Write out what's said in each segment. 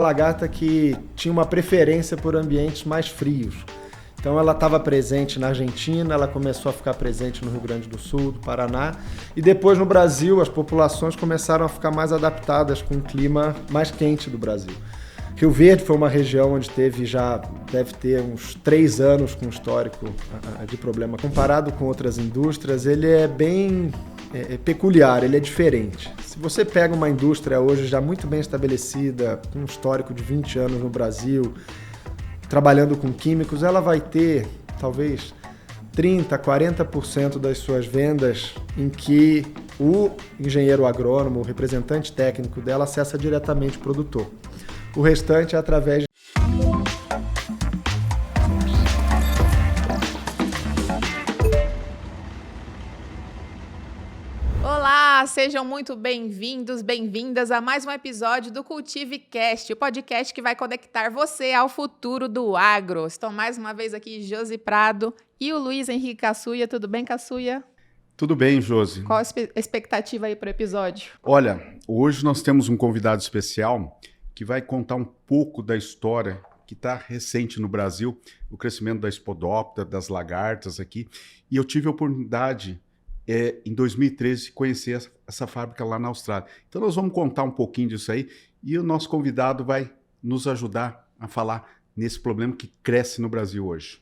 lagarta que tinha uma preferência por ambientes mais frios. Então ela estava presente na Argentina, ela começou a ficar presente no Rio Grande do Sul, do Paraná, e depois no Brasil as populações começaram a ficar mais adaptadas com o clima mais quente do Brasil. Rio Verde foi uma região onde deve ter uns 3 anos com histórico de problema. Comparado com outras indústrias, ele é bem peculiar, ele é diferente. Se você pega uma indústria hoje já muito bem estabelecida, com um histórico de 20 anos no Brasil, trabalhando com químicos, ela vai ter talvez 30%, 40% das suas vendas em que o engenheiro agrônomo, o representante técnico dela, acessa diretamente o produtor. O restante é através de... Olá, sejam muito bem-vindos, bem-vindas a mais um episódio do CultiveCast, o podcast que vai conectar você ao futuro do agro. Estou mais uma vez aqui, Josi Prado e o Luiz Henrique Caçuia. Tudo bem, Caçuia? Tudo bem, Josi. Qual a expectativa aí para o episódio? Olha, hoje nós temos um convidado especial que vai contar um pouco da história que está recente no Brasil, o crescimento da espodóptera, das lagartas aqui. E eu tive a oportunidade, em 2013, de conhecer essa fábrica lá na Austrália. Então nós vamos contar um pouquinho disso aí e o nosso convidado vai nos ajudar a falar nesse problema que cresce no Brasil hoje.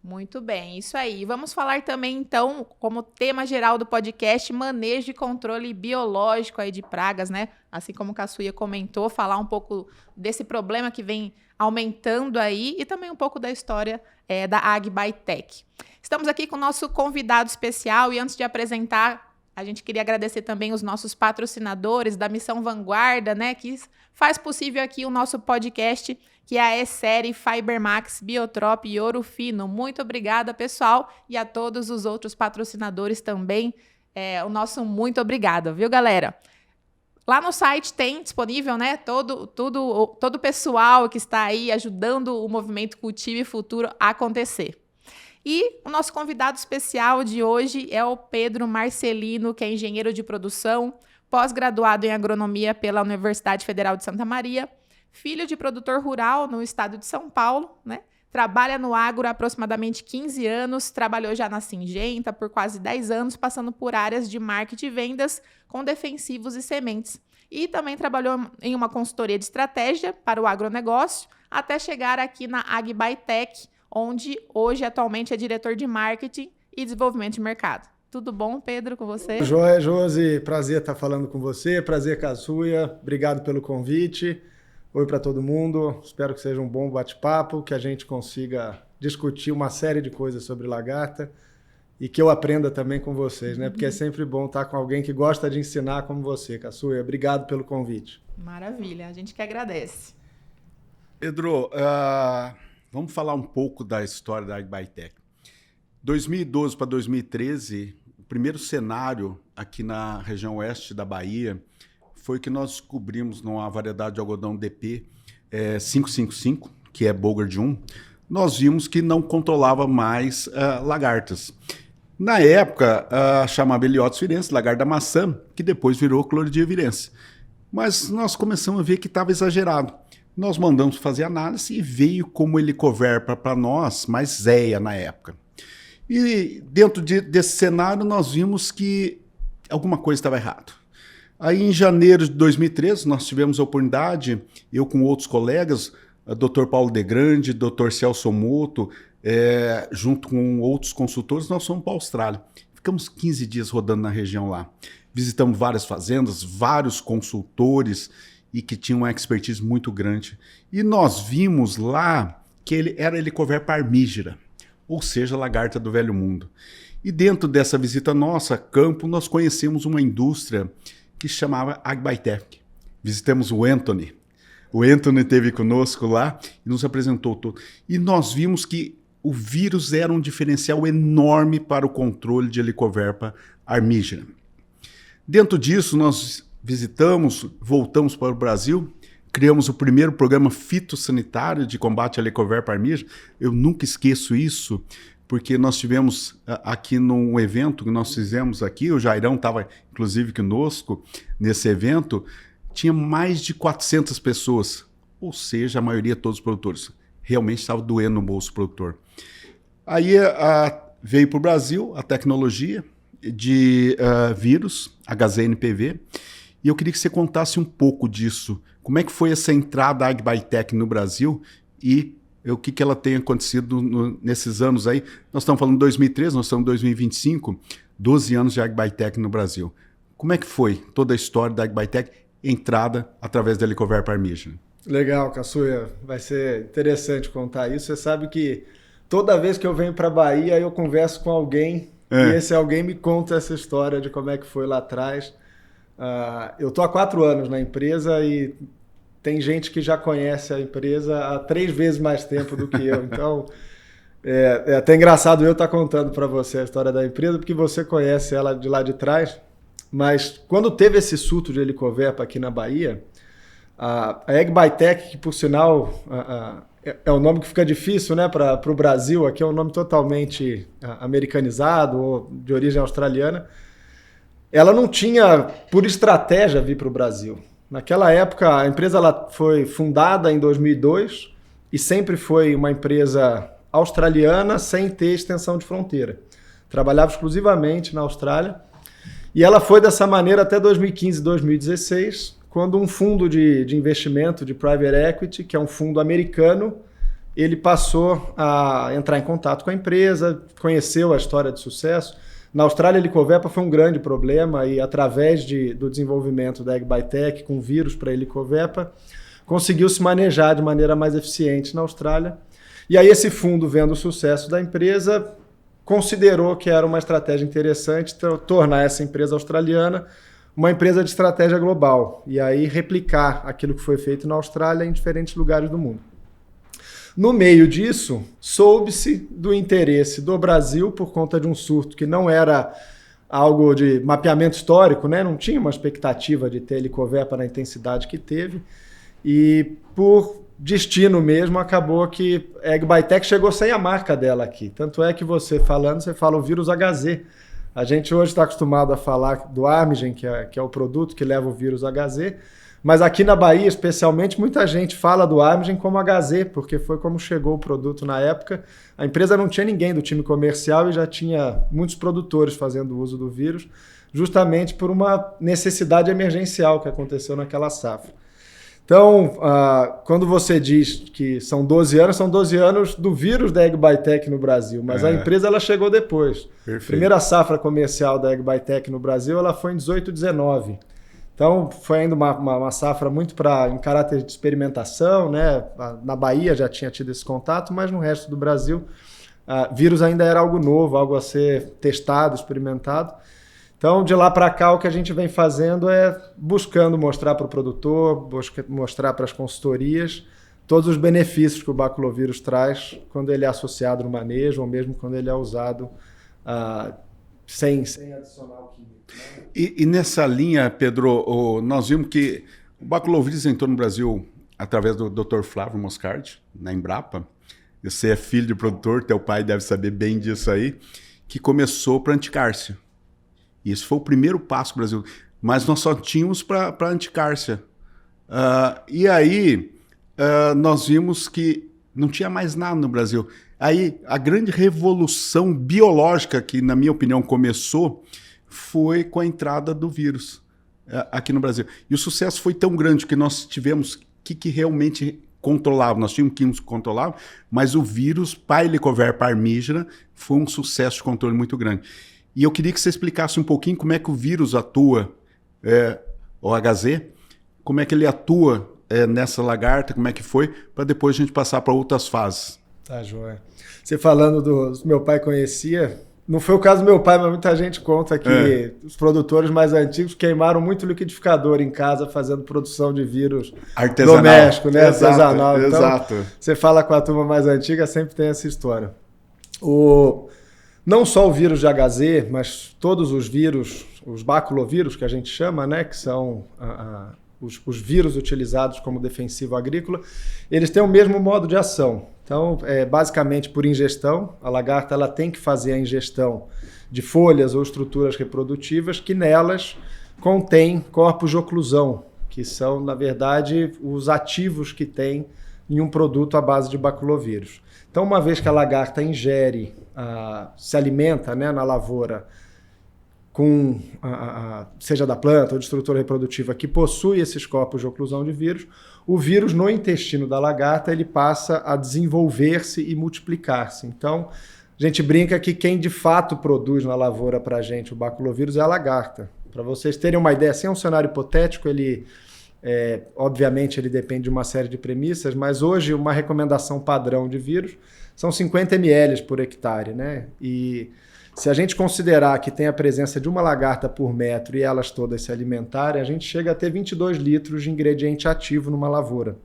Muito bem, isso aí. Vamos falar também, então, como tema geral do podcast, manejo e controle biológico aí de pragas, né? Assim como o Caçuia comentou, falar um pouco desse problema que vem aumentando aí e também um pouco da história da AgBiTech. Estamos aqui com o nosso convidado especial e antes de apresentar, a gente queria agradecer também os nossos patrocinadores da Missão Vanguarda, né? Que faz possível aqui o nosso podcast, que é a E-Série, Fibermax, Biotrop e Ouro Fino. Muito obrigada, pessoal, e a todos os outros patrocinadores também. O nosso muito obrigada, viu, galera? Lá no site tem disponível, né, todo o pessoal que está aí ajudando o movimento Cultive Futuro a acontecer. E o nosso convidado especial de hoje é o Pedro Marcelino, que é engenheiro de produção, pós-graduado em agronomia pela Universidade Federal de Santa Maria, filho de produtor rural no estado de São Paulo, né? Trabalha no agro há aproximadamente 15 anos, trabalhou já na Syngenta por quase 10 anos, passando por áreas de marketing e vendas com defensivos e sementes. E também trabalhou em uma consultoria de estratégia para o agronegócio, até chegar aqui na AgBiTech, onde hoje atualmente é diretor de marketing e desenvolvimento de mercado. Tudo bom, Pedro, com você? Joia, Josi, prazer estar falando com você, prazer, Caçuia, obrigado pelo convite. Oi para todo mundo, espero que seja um bom bate-papo, que a gente consiga discutir uma série de coisas sobre lagarta e que eu aprenda também com vocês, né? Porque é sempre bom estar com alguém que gosta de ensinar como você, Caçuia. Obrigado pelo convite. Maravilha, a gente que agradece. Pedro, vamos falar um pouco da história da AgBiTech. 2012 para 2013, o primeiro cenário aqui na região oeste da Bahia foi que nós descobrimos numa variedade de algodão DP 555, que é Bogard 1, nós vimos que não controlava mais lagartas. Na época, chamava Eliotis virense, lagarta da maçã, que depois virou Chloridia virense. Mas nós começamos a ver que estava exagerado. Nós mandamos fazer análise e veio como helicoverpa para nós, mais Zéia na época. E dentro desse cenário nós vimos que alguma coisa estava errada. Aí em janeiro de 2013 nós tivemos a oportunidade, eu com outros colegas, Dr. Paulo De Grande, Dr. Celso Moto, junto com outros consultores, nós fomos para a Austrália. Ficamos 15 dias rodando na região lá. Visitamos várias fazendas, vários consultores e que tinham uma expertise muito grande. E nós vimos lá que ele era Helicoverpa armígera, ou seja, lagarta do velho mundo. E dentro dessa visita nossa a campo, nós conhecemos uma indústria que se chamava AgBiTech. Visitamos o Anthony. O Anthony esteve conosco lá e nos apresentou tudo. E nós vimos que o vírus era um diferencial enorme para o controle de Helicoverpa armígera. Dentro disso, nós visitamos, voltamos para o Brasil, criamos o primeiro programa fitossanitário de combate à Helicoverpa armígera. Eu nunca esqueço isso, porque nós tivemos aqui num evento que nós fizemos aqui, o Jairão estava inclusive conosco nesse evento, tinha mais de 400 pessoas ou seja, a maioria de todos os produtores. Realmente estava doendo no bolso do produtor. Aí veio para o Brasil a tecnologia de vírus, HZNPV, e eu queria que você contasse um pouco disso. Como é que foi essa entrada da AgBiTech no Brasil e o que ela tem acontecido nesses anos aí? Nós estamos falando de 2013, nós estamos em 2025, 12 anos de AgBiTech no Brasil. Como é que foi toda a história da AgBiTech, entrada através da Helicover Parmigiana? Legal, Caçuia. Vai ser interessante contar isso. Você sabe que toda vez que eu venho para a Bahia, eu converso com alguém e esse alguém me conta essa história de como é que foi lá atrás. Eu estou há 4 anos na empresa e tem gente que já conhece a empresa há 3 vezes mais tempo do que eu. Então, é até engraçado eu estar contando para você a história da empresa, porque você conhece ela de lá de trás. Mas quando teve esse surto de Helicoverpa aqui na Bahia, a AgBiTech, que por sinal é um nome que fica difícil, né, para o Brasil, aqui é um nome totalmente americanizado ou de origem australiana, ela não tinha, por estratégia, vir para o Brasil. Naquela época, a empresa ela foi fundada em 2002 e sempre foi uma empresa australiana sem ter extensão de fronteira. Trabalhava exclusivamente na Austrália e ela foi dessa maneira até 2015, 2016, quando um fundo de investimento de private equity, que é um fundo americano, ele passou a entrar em contato com a empresa, conheceu a história de sucesso. Na Austrália, a Helicoverpa foi um grande problema e, através do desenvolvimento da AgBiTech com vírus para a Helicoverpa, conseguiu se manejar de maneira mais eficiente na Austrália. E aí esse fundo, vendo o sucesso da empresa, considerou que era uma estratégia interessante tornar essa empresa australiana uma empresa de estratégia global e aí replicar aquilo que foi feito na Austrália em diferentes lugares do mundo. No meio disso, soube-se do interesse do Brasil por conta de um surto que não era algo de mapeamento histórico, né? Não tinha uma expectativa de ter Helicoverpa na intensidade que teve e por destino mesmo acabou que a AgBiTech chegou sem a marca dela aqui. Tanto é que você fala o vírus HZ. A gente hoje está acostumado a falar do Armigen, que é o produto que leva o vírus HZ, mas aqui na Bahia, especialmente, muita gente fala do Armigen como HZ, porque foi como chegou o produto na época. A empresa não tinha ninguém do time comercial e já tinha muitos produtores fazendo uso do vírus, justamente por uma necessidade emergencial que aconteceu naquela safra. Então, quando você diz que são 12 anos do vírus da AgBiTech no Brasil, mas a empresa ela chegou depois. Perfeito. A primeira safra comercial da AgBiTech no Brasil ela foi em 18, 19. Então, foi ainda uma safra muito em caráter de experimentação, né? Na Bahia já tinha tido esse contato, mas no resto do Brasil, vírus ainda era algo novo, algo a ser testado, experimentado. Então, de lá para cá, o que a gente vem fazendo é buscando mostrar para o produtor, mostrar para as consultorias todos os benefícios que o baculovírus traz quando ele é associado no manejo ou mesmo quando ele é usado sem adicionar o químico. Né? E nessa linha, Pedro, nós vimos que o baculovírus entrou no Brasil através do Dr. Flávio Moscardi, na Embrapa. Você é filho de produtor, teu pai deve saber bem disso aí, que começou para anticárcia. Isso foi o primeiro passo do Brasil. Mas nós só tínhamos para anticárcia. E aí, nós vimos que não tinha mais nada no Brasil. Aí, a grande revolução biológica que, na minha opinião, começou foi com a entrada do vírus aqui no Brasil. E o sucesso foi tão grande que nós tivemos que realmente controlava. Nós tínhamos químicos que controlavam, mas o vírus, Helicover Parmigiana, foi um sucesso de controle muito grande. E eu queria que você explicasse um pouquinho como é que o vírus atua, o HZ, como é que ele atua nessa lagarta, como é que foi, para depois a gente passar para outras fases. Tá, joia. Você falando do meu pai conhecia, não foi o caso do meu pai, mas muita gente conta que os produtores mais antigos queimaram muito liquidificador em casa fazendo produção de vírus artesanal. Doméstico, né? Exato, artesanal. Então, exato. Você fala com a turma mais antiga, sempre tem essa história. Não só o vírus de HZ, mas todos os vírus, os baculovírus que a gente chama, né, que são os vírus utilizados como defensivo agrícola, eles têm o mesmo modo de ação. Então, basicamente por ingestão, a lagarta ela tem que fazer a ingestão de folhas ou estruturas reprodutivas que nelas contém corpos de oclusão, que são, na verdade, os ativos que tem em um produto à base de baculovírus. Então, uma vez que a lagarta ingere, se alimenta, né, na lavoura, com seja da planta ou de estrutura reprodutiva que possui esses corpos de oclusão de vírus, o vírus no intestino da lagarta ele passa a desenvolver-se e multiplicar-se. Então, a gente brinca que quem de fato produz na lavoura para a gente o baculovírus é a lagarta. Para vocês terem uma ideia, assim é um cenário hipotético, obviamente ele depende de uma série de premissas, mas hoje uma recomendação padrão de vírus são 50 ml por hectare, né? E se a gente considerar que tem a presença de uma lagarta por metro e elas todas se alimentarem, a gente chega a ter 22 litros de ingrediente ativo numa lavoura.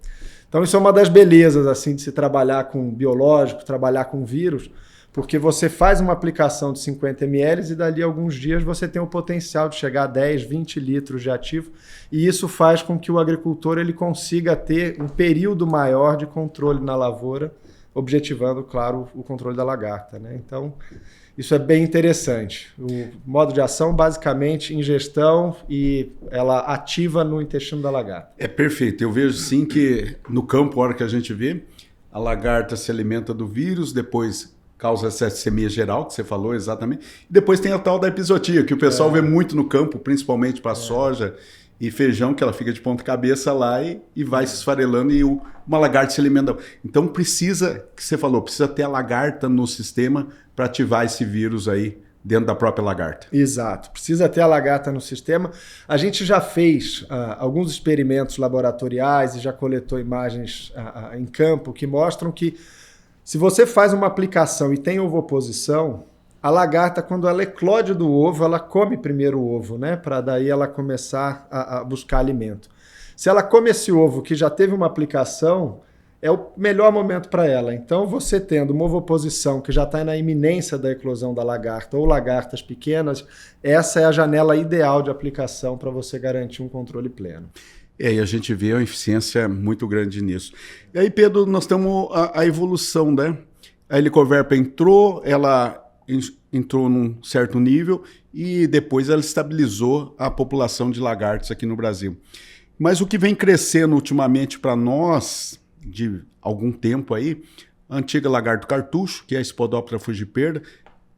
Então isso é uma das belezas assim, de se trabalhar com biológico, trabalhar com vírus, porque você faz uma aplicação de 50 ml e dali a alguns dias você tem o potencial de chegar a 10, 20 litros de ativo, e isso faz com que o agricultor ele consiga ter um período maior de controle na lavoura, objetivando, claro, o controle da lagarta, né? Então, isso é bem interessante. O modo de ação, basicamente, ingestão e ela ativa no intestino da lagarta. É perfeito. Eu vejo sim que no campo, a hora que a gente vê, a lagarta se alimenta do vírus, depois causa essa sepsemia geral, que você falou exatamente, e depois tem a tal da epizotia, que o pessoal vê muito no campo, principalmente para soja e feijão, que ela fica de ponta cabeça lá e vai se esfarelando e uma lagarta se alimenta. Então precisa, que você falou, precisa ter a lagarta no sistema para ativar esse vírus aí dentro da própria lagarta. Exato, precisa ter a lagarta no sistema. A gente já fez alguns experimentos laboratoriais e já coletou imagens em campo que mostram que se você faz uma aplicação e tem ovoposição, a lagarta, quando ela eclode do ovo, ela come primeiro o ovo, né? Para daí ela começar a buscar alimento. Se ela come esse ovo que já teve uma aplicação, é o melhor momento para ela. Então, você tendo uma ovoposição que já está na iminência da eclosão da lagarta ou lagartas pequenas, essa é a janela ideal de aplicação para você garantir um controle pleno. E a gente vê uma eficiência muito grande nisso. E aí, Pedro, nós temos a evolução, né? A Helicoverpa ela entrou num certo nível e depois ela estabilizou a população de lagartos aqui no Brasil. Mas o que vem crescendo ultimamente para nós, de algum tempo aí, a antiga lagarto cartucho, que é a Spodoptera frugiperda,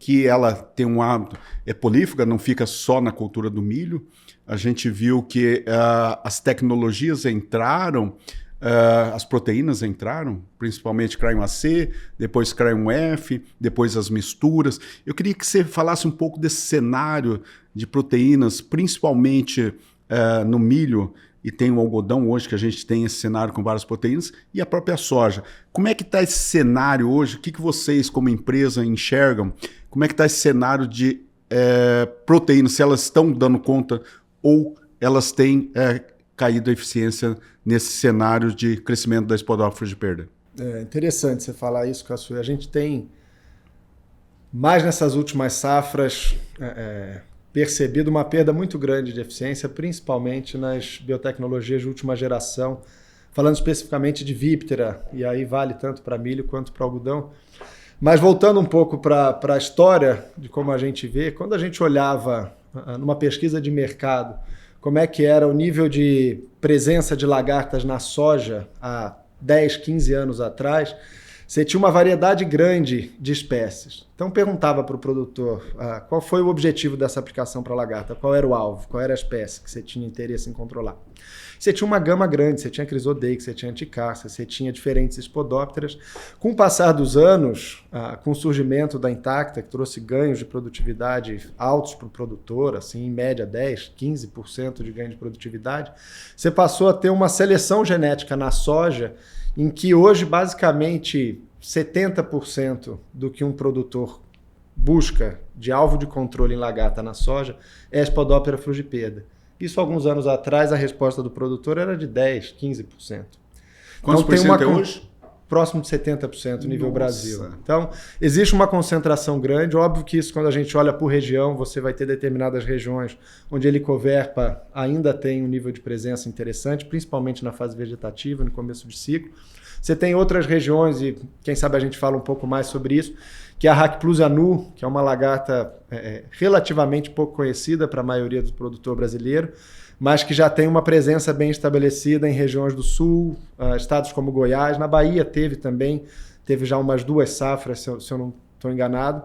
que ela tem um hábito, é polífaga, não fica só na cultura do milho. A gente viu que as tecnologias entraram, as proteínas entraram, principalmente CRY-AC, depois CRY-F, depois as misturas. Eu queria que você falasse um pouco desse cenário de proteínas, principalmente no milho, e tem o algodão hoje, que a gente tem esse cenário com várias proteínas, e a própria soja. Como é que está esse cenário hoje? O que vocês, como empresa, enxergam? Como é que está esse cenário de proteínas? Se elas estão dando conta ou elas têm caído a eficiência nesse cenário de crescimento da Spodoptera frugiperda? É interessante você falar isso, Caçuia. A gente tem, mais nessas últimas safras, percebido uma perda muito grande de eficiência, principalmente nas biotecnologias de última geração, falando especificamente de víptera, e aí vale tanto para milho quanto para algodão. Mas voltando um pouco para a história de como a gente vê, quando a gente olhava numa pesquisa de mercado como é que era o nível de presença de lagartas na soja há 10, 15 anos atrás, você tinha uma variedade grande de espécies. Então perguntava para o produtor qual foi o objetivo dessa aplicação para lagarta, qual era o alvo, qual era a espécie que você tinha interesse em controlar. Você tinha uma gama grande, você tinha Chrysodeix, você tinha Anticárcia, você tinha diferentes Spodópteras. Com o passar dos anos, com o surgimento da Intacta, que trouxe ganhos de produtividade altos para o produtor, assim, em média 10%, 15% de ganho de produtividade, você passou a ter uma seleção genética na soja em que hoje, basicamente, 70% do que um produtor busca de alvo de controle em lagarta na soja é a Spodoptera frugiperda. Isso, alguns anos atrás, a resposta do produtor era de 10%, 15%. Quantos por cento é hoje? Próximo de 70% no nível Brasil. Então, existe uma concentração grande. Óbvio que isso, quando a gente olha por região, você vai ter determinadas regiões onde a Helicoverpa ainda tem um nível de presença interessante, principalmente na fase vegetativa, no começo de ciclo. Você tem outras regiões, e quem sabe a gente fala um pouco mais sobre isso, que é a Racplusia nu, que é uma lagarta relativamente pouco conhecida para a maioria do produtor brasileiro, mas que já tem uma presença bem estabelecida em regiões do sul, estados como Goiás. Na Bahia teve já umas 2 safras, se eu não estou enganado.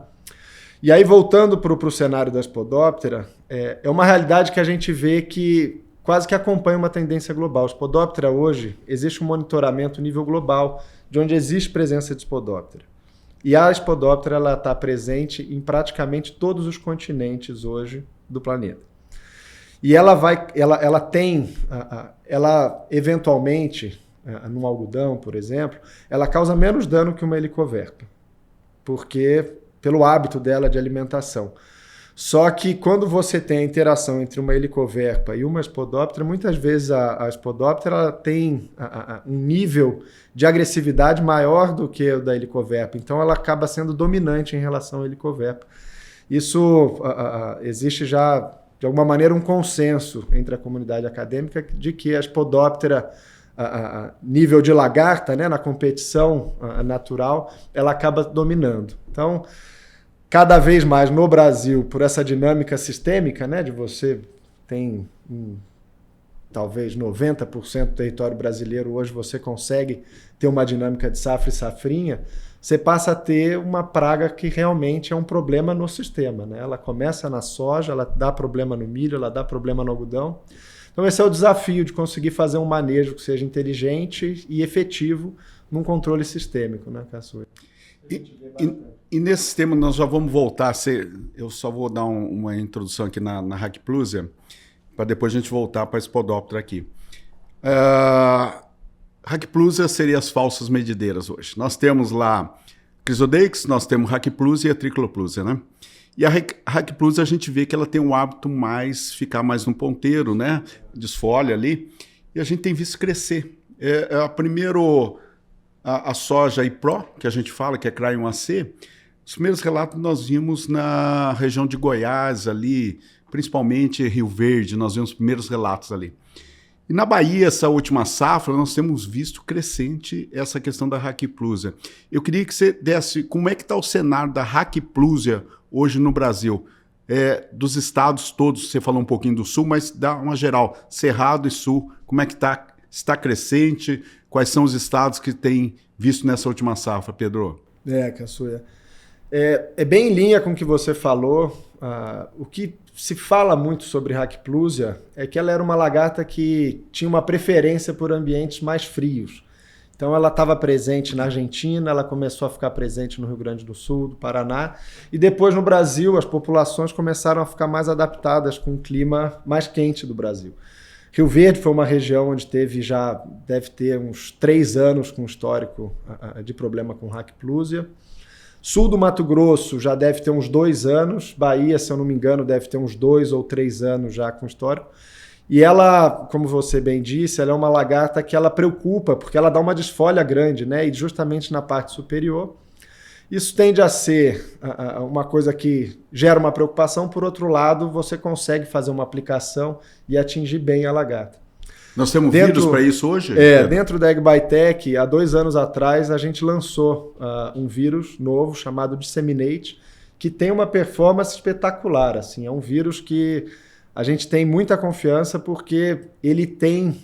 E aí, voltando para o cenário da Spodoptera, é uma realidade que a gente vê que quase que acompanha uma tendência global. O Spodoptera hoje, existe um monitoramento nível global de onde existe presença de Spodoptera. E a Spodoptera está presente em praticamente todos os continentes hoje do planeta. E ela eventualmente, num algodão, por exemplo, ela causa menos dano que uma helicoverpa, pelo hábito dela de alimentação. Só que quando você tem a interação entre uma helicoverpa e uma Spodoptera, muitas vezes a Spodoptera ela tem um nível de agressividade maior do que o da helicoverpa. Então ela acaba sendo dominante em relação à helicoverpa. Isso existe já, de alguma maneira, um consenso entre a comunidade acadêmica de que a Spodoptera, nível de lagarta, né, na competição natural, ela acaba dominando. Então, cada vez mais no Brasil, por essa dinâmica sistêmica, né, de você tem talvez 90% do território brasileiro, hoje você consegue ter uma dinâmica de safra e safrinha, você passa a ter uma praga que realmente é um problema no sistema, né? Ela começa na soja, ela dá problema no milho, ela dá problema no algodão. Então esse é o desafio de conseguir fazer um manejo que seja inteligente e efetivo num controle sistêmico, né, Caçuia? E nesse sistema nós já vamos voltar. Eu só vou dar uma introdução aqui na Hackplusia, para depois a gente voltar para a Spodoptera aqui. Hackplusia seria as falsas medideiras hoje. Nós temos lá Chrysodeix, nós temos Hackplusia e a Tricloplusia, né? E a Hackplusia a gente vê que ela tem um hábito ficar mais no ponteiro, né? Desfolha ali. E a gente tem visto crescer. A soja IPRO, que a gente fala, que é CRY 1AC, os primeiros relatos nós vimos na região de Goiás ali, principalmente Rio Verde, nós vimos os primeiros relatos ali. E na Bahia, essa última safra, nós temos visto crescente essa questão da Hackplusia. Eu queria que você desse como é que está o cenário da Hackplusia hoje no Brasil. Dos estados todos, você falou um pouquinho do sul, mas dá uma geral, Cerrado e Sul, como é que está crescente? Quais são os estados que têm visto nessa última safra, Pedro? Caçuia. É bem em linha com o que você falou. O que se fala muito sobre Hackplusia é que ela era uma lagarta que tinha uma preferência por ambientes mais frios. Então ela estava presente na Argentina, ela começou a ficar presente no Rio Grande do Sul, do Paraná, e depois no Brasil as populações começaram a ficar mais adaptadas com o clima mais quente do Brasil. Rio Verde foi uma região onde deve ter uns 3 anos com histórico de problema com Hackplusia. Sul do Mato Grosso já deve ter uns 2 anos. Bahia, se eu não me engano, deve ter uns 2 ou 3 anos já com histórico. E ela, como você bem disse, ela é uma lagarta que ela preocupa, porque ela dá uma desfolha grande, né? E justamente na parte superior. Isso tende a ser uma coisa que gera uma preocupação. Por outro lado, você consegue fazer uma aplicação e atingir bem a lagarta. Nós temos vírus para isso hoje? Dentro da AgBiTech, há 2 anos atrás, a gente lançou um vírus novo chamado Disseminate, que tem uma performance espetacular. Assim, é um vírus que a gente tem muita confiança porque ele tem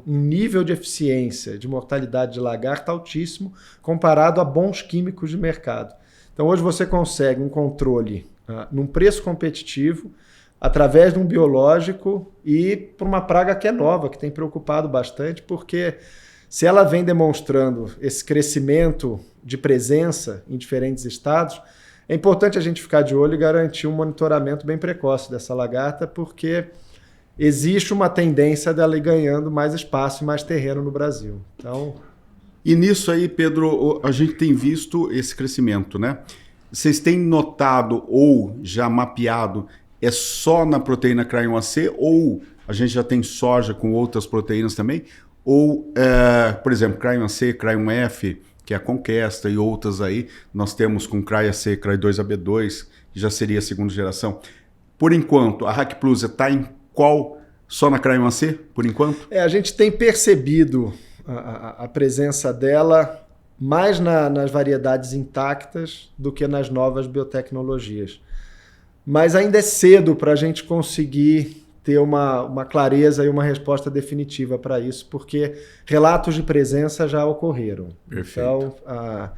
um nível de eficiência, de mortalidade de lagarta altíssimo comparado a bons químicos de mercado. Então hoje você consegue um controle num preço competitivo, através de um biológico e por uma praga que é nova, que tem preocupado bastante, porque se ela vem demonstrando esse crescimento de presença em diferentes estados, é importante a gente ficar de olho e garantir um monitoramento bem precoce dessa lagarta, porque existe uma tendência dela ir ganhando mais espaço e mais terreno no Brasil. Então... E nisso aí, Pedro, a gente tem visto esse crescimento, né? Vocês têm notado ou já mapeado, é só na proteína CRY 1AC ou a gente já tem soja com outras proteínas também? Ou, por exemplo, CRY 1AC, CRY 1F, que é a Conquesta e outras aí, nós temos com CRY AC, CRY 2AB2, que já seria a segunda geração. Por enquanto, a Hackplusia está em qual? Só na CRY 1AC, por enquanto? A gente tem percebido a presença dela mais nas variedades intactas do que nas novas biotecnologias. Mas ainda é cedo para a gente conseguir ter uma clareza e uma resposta definitiva para isso, porque relatos de presença já ocorreram. Perfeito. Então,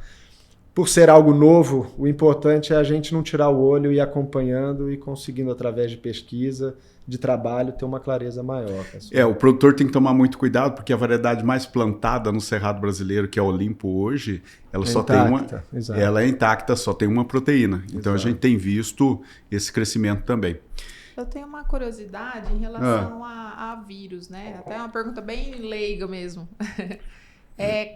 por ser algo novo, o importante é a gente não tirar o olho e ir acompanhando e conseguindo, através de pesquisa, de trabalho, ter uma clareza maior. O produtor tem que tomar muito cuidado, porque a variedade mais plantada no Cerrado brasileiro, que é a Olimpo hoje, ela só tem exato. Ela é intacta, só tem uma proteína. Então a gente tem visto esse crescimento também. Eu tenho uma curiosidade em relação a vírus, né? Até uma pergunta bem leiga mesmo.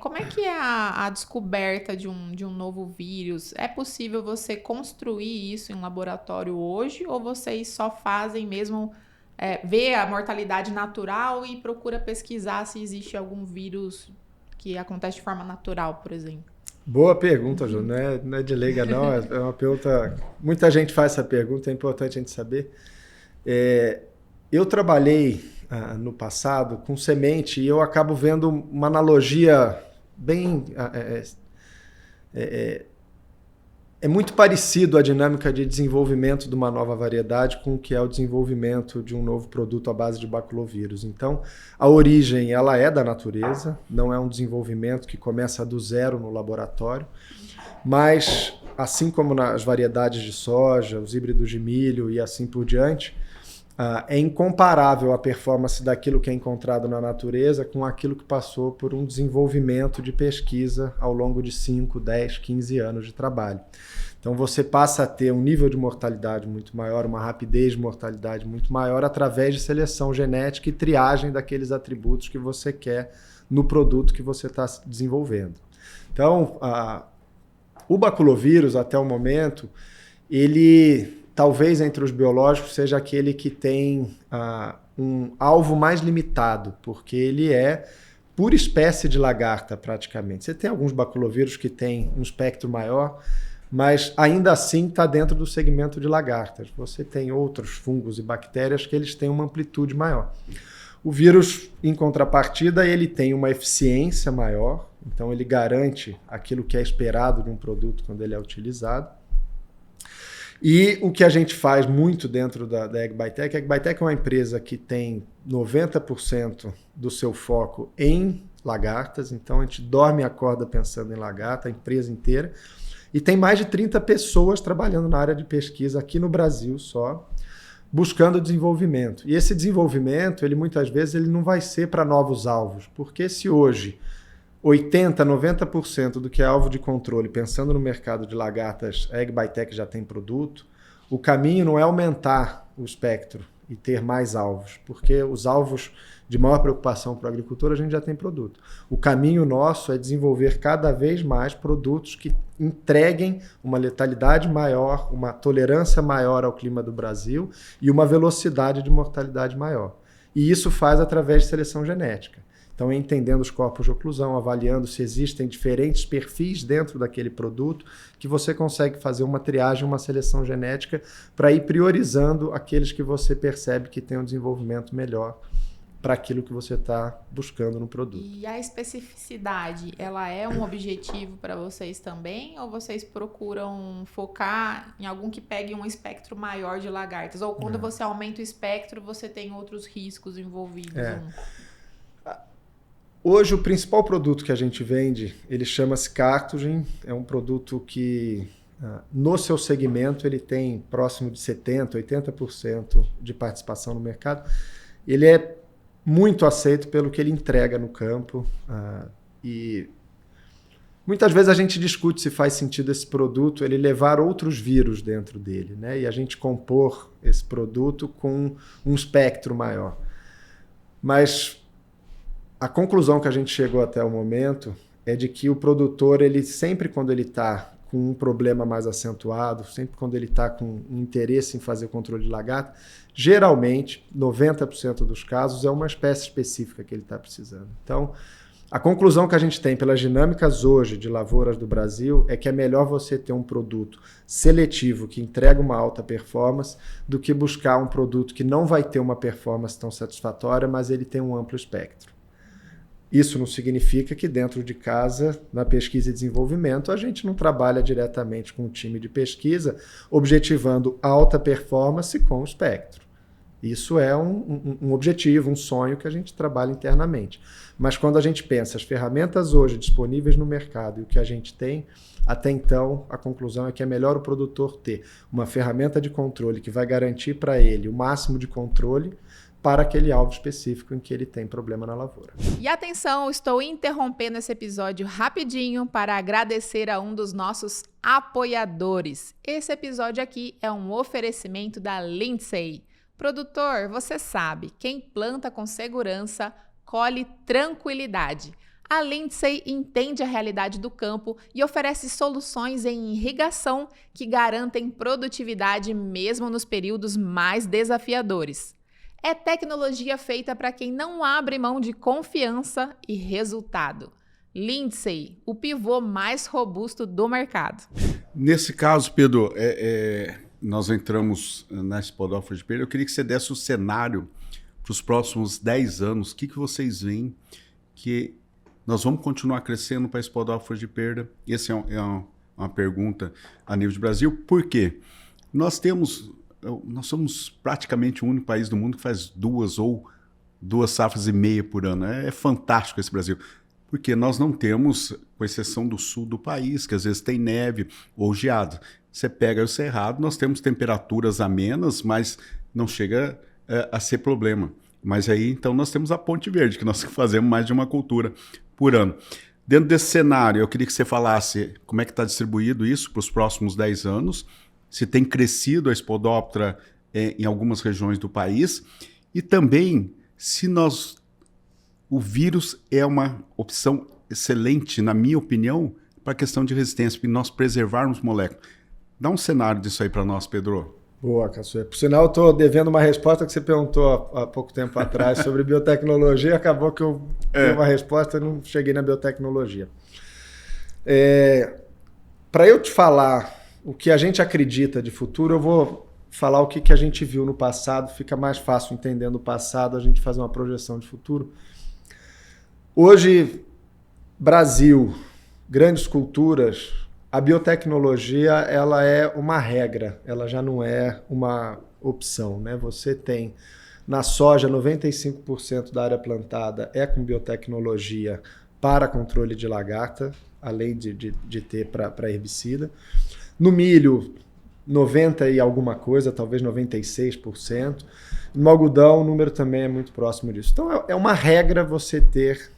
Como é que é a descoberta de um novo vírus? É possível você construir isso em laboratório hoje, ou vocês só fazem mesmo ver a mortalidade natural e procura pesquisar se existe algum vírus que acontece de forma natural, por exemplo? Boa pergunta, Ju. Não é de leiga, não. É uma pergunta... Muita gente faz essa pergunta, é importante a gente saber. Eu trabalhei no passado com semente e eu acabo vendo uma analogia bem... É muito parecido a dinâmica de desenvolvimento de uma nova variedade com o que é o desenvolvimento de um novo produto à base de baculovírus. Então, a origem ela é da natureza, não é um desenvolvimento que começa do zero no laboratório, mas, assim como nas variedades de soja, os híbridos de milho e assim por diante, é incomparável a performance daquilo que é encontrado na natureza com aquilo que passou por um desenvolvimento de pesquisa ao longo de 5, 10, 15 anos de trabalho. Então você passa a ter um nível de mortalidade muito maior, uma rapidez de mortalidade muito maior através de seleção genética e triagem daqueles atributos que você quer no produto que você está desenvolvendo. Então, o baculovírus, até o momento, ele... talvez entre os biológicos seja aquele que tem um alvo mais limitado, porque ele é por espécie de lagarta praticamente. Você tem alguns baculovírus que têm um espectro maior, mas ainda assim está dentro do segmento de lagartas. Você tem outros fungos e bactérias que eles têm uma amplitude maior. O vírus, em contrapartida, ele tem uma eficiência maior, então ele garante aquilo que é esperado de um produto quando ele é utilizado. E o que a gente faz muito dentro da AgBiTech, a AgBiTech é uma empresa que tem 90% do seu foco em lagartas, então a gente dorme e acorda pensando em lagarta, a empresa inteira, e tem mais de 30 pessoas trabalhando na área de pesquisa aqui no Brasil só, buscando desenvolvimento. E esse desenvolvimento, ele muitas vezes ele não vai ser para novos alvos, porque se hoje 80%, 90% do que é alvo de controle, pensando no mercado de lagartas, a AgBiTech já tem produto, o caminho não é aumentar o espectro e ter mais alvos, porque os alvos de maior preocupação para o agricultor a gente já tem produto. O caminho nosso é desenvolver cada vez mais produtos que entreguem uma letalidade maior, uma tolerância maior ao clima do Brasil e uma velocidade de mortalidade maior. E isso faz através de seleção genética. Então, entendendo os corpos de oclusão, avaliando se existem diferentes perfis dentro daquele produto, que você consegue fazer uma triagem, uma seleção genética para ir priorizando aqueles que você percebe que têm um desenvolvimento melhor para aquilo que você está buscando no produto. E a especificidade, ela é um objetivo para vocês também? Ou vocês procuram focar em algum que pegue um espectro maior de lagartas? Ou quando você aumenta o espectro, você tem outros riscos envolvidos? Hoje, o principal produto que a gente vende, ele chama-se Cartogen. É um produto que, no seu segmento, ele tem próximo de 70%, 80% de participação no mercado. Ele é muito aceito pelo que ele entrega no campo. E muitas vezes a gente discute se faz sentido esse produto ele levar outros vírus dentro dele, né? E a gente compor esse produto com um espectro maior. Mas a conclusão que a gente chegou até o momento é de que o produtor, ele sempre quando ele está com um problema mais acentuado, sempre quando ele está com um interesse em fazer controle de lagarta, geralmente, 90% dos casos, é uma espécie específica que ele está precisando. Então, a conclusão que a gente tem pelas dinâmicas hoje de lavouras do Brasil é que é melhor você ter um produto seletivo que entrega uma alta performance do que buscar um produto que não vai ter uma performance tão satisfatória, mas ele tem um amplo espectro. Isso não significa que dentro de casa, na pesquisa e desenvolvimento, a gente não trabalha diretamente com o time de pesquisa, objetivando alta performance com o espectro. Isso é um objetivo, um sonho que a gente trabalha internamente. Mas quando a gente pensa as ferramentas hoje disponíveis no mercado e o que a gente tem, até então a conclusão é que é melhor o produtor ter uma ferramenta de controle que vai garantir para ele o máximo de controle para aquele alvo específico em que ele tem problema na lavoura. E atenção, estou interrompendo esse episódio rapidinho para agradecer a um dos nossos apoiadores. Esse episódio aqui é um oferecimento da Lindsay. Produtor, você sabe, quem planta com segurança, colhe tranquilidade. A Lindsay entende a realidade do campo e oferece soluções em irrigação que garantem produtividade mesmo nos períodos mais desafiadores. É tecnologia feita para quem não abre mão de confiança e resultado. Lindsay, o pivô mais robusto do mercado. Nesse caso, Pedro, nós entramos na Spodófilo de Perda. Eu queria que você desse o cenário para os próximos 10 anos. O que vocês veem que nós vamos continuar crescendo para a Spodófilo de Perda? Essa é uma pergunta a nível de Brasil. Por quê? Nós somos praticamente o único país do mundo que faz 2 safras e meia por ano. É fantástico esse Brasil. Porque nós não temos, com exceção do sul do país, que às vezes tem neve ou geado. Você pega o cerrado, nós temos temperaturas amenas, mas não chega a ser problema. Mas aí, então, nós temos a Ponte Verde, que nós fazemos mais de uma cultura por ano. Dentro desse cenário, eu queria que você falasse como é que está distribuído isso para os próximos 10 anos, se tem crescido a Spodoptera em algumas regiões do país, e também se o vírus é uma opção excelente, na minha opinião, para a questão de resistência, para nós preservarmos moléculas. Dá um cenário disso aí para nós, Pedro. Boa, Caçuia. Por sinal, eu estou devendo uma resposta que você perguntou há pouco tempo atrás sobre biotecnologia. Acabou que eu dei uma resposta e não cheguei na biotecnologia. Para eu te falar o que a gente acredita de futuro, eu vou falar o que a gente viu no passado. Fica mais fácil entendendo o passado, a gente fazer uma projeção de futuro. Hoje, Brasil, grandes culturas, a biotecnologia ela é uma regra, ela já não é uma opção, né? Você tem na soja 95% da área plantada é com biotecnologia para controle de lagarta, além de ter para herbicida. No milho, 90 e alguma coisa, talvez 96%. No algodão, o número também é muito próximo disso. Então, é uma regra você ter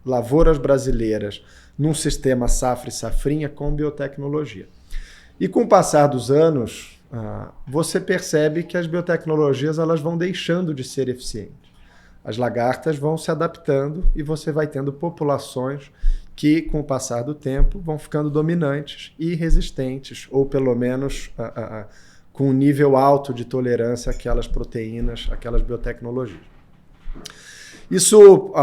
lavouras brasileiras num sistema safra e safrinha com biotecnologia. E com o passar dos anos, você percebe que as biotecnologias elas vão deixando de ser eficientes. As lagartas vão se adaptando e você vai tendo populações que, com o passar do tempo, vão ficando dominantes e resistentes, ou pelo menos com um nível alto de tolerância àquelas proteínas, àquelas biotecnologias. Isso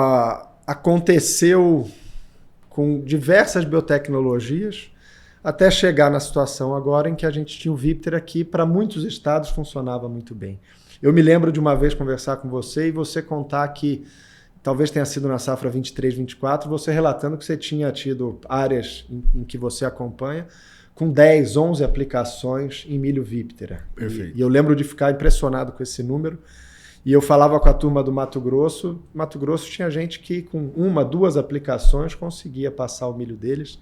aconteceu com diversas biotecnologias, até chegar na situação agora em que a gente tinha o Viptera que para muitos estados funcionava muito bem. Eu me lembro de uma vez conversar com você e você contar que talvez tenha sido na safra 23, 24, você relatando que você tinha tido áreas em que você acompanha com 10, 11 aplicações em milho Viptera. Perfeito. E eu lembro de ficar impressionado com esse número. E eu falava com a turma do Mato Grosso tinha gente que com 1, 2 aplicações conseguia passar o milho deles.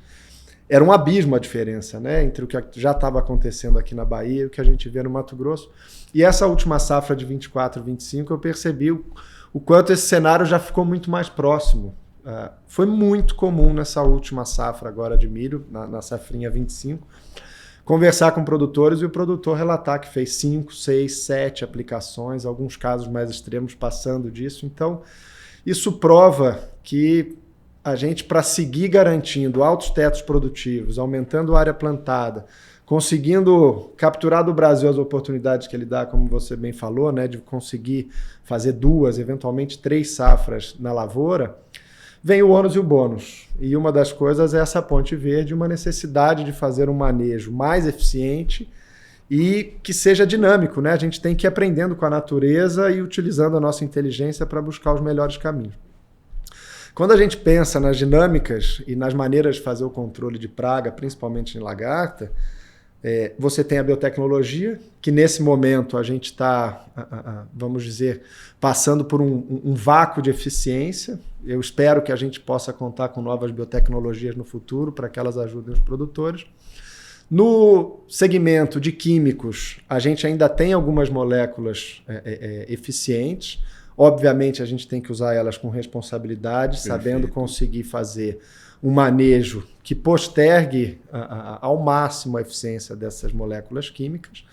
Era um abismo a diferença, né, entre o que já estava acontecendo aqui na Bahia e o que a gente vê no Mato Grosso. E essa última safra de 24, 25, eu percebi o quanto esse cenário já ficou muito mais próximo. Foi muito comum nessa última safra agora de milho, na safrinha 25, conversar com produtores e o produtor relatar que fez 5, 6, 7 aplicações, alguns casos mais extremos passando disso. Então, isso prova que a gente, para seguir garantindo altos tetos produtivos, aumentando a área plantada, conseguindo capturar do Brasil as oportunidades que ele dá, como você bem falou, né, de conseguir fazer 2, eventualmente 3 safras na lavoura, vem o ônus e o bônus. E uma das coisas é essa Ponte Verde, uma necessidade de fazer um manejo mais eficiente e que seja dinâmico, né? A gente tem que ir aprendendo com a natureza e utilizando a nossa inteligência para buscar os melhores caminhos. Quando a gente pensa nas dinâmicas e nas maneiras de fazer o controle de praga, principalmente em lagarta, Você tem a biotecnologia, que nesse momento a gente está, vamos dizer, passando por um vácuo de eficiência. Eu espero que a gente possa contar com novas biotecnologias no futuro para que elas ajudem os produtores. No segmento de químicos, a gente ainda tem algumas moléculas eficientes. Obviamente, a gente tem que usar elas com responsabilidade, sabendo conseguir fazer um manejo que postergue ao máximo a eficiência dessas moléculas químicas.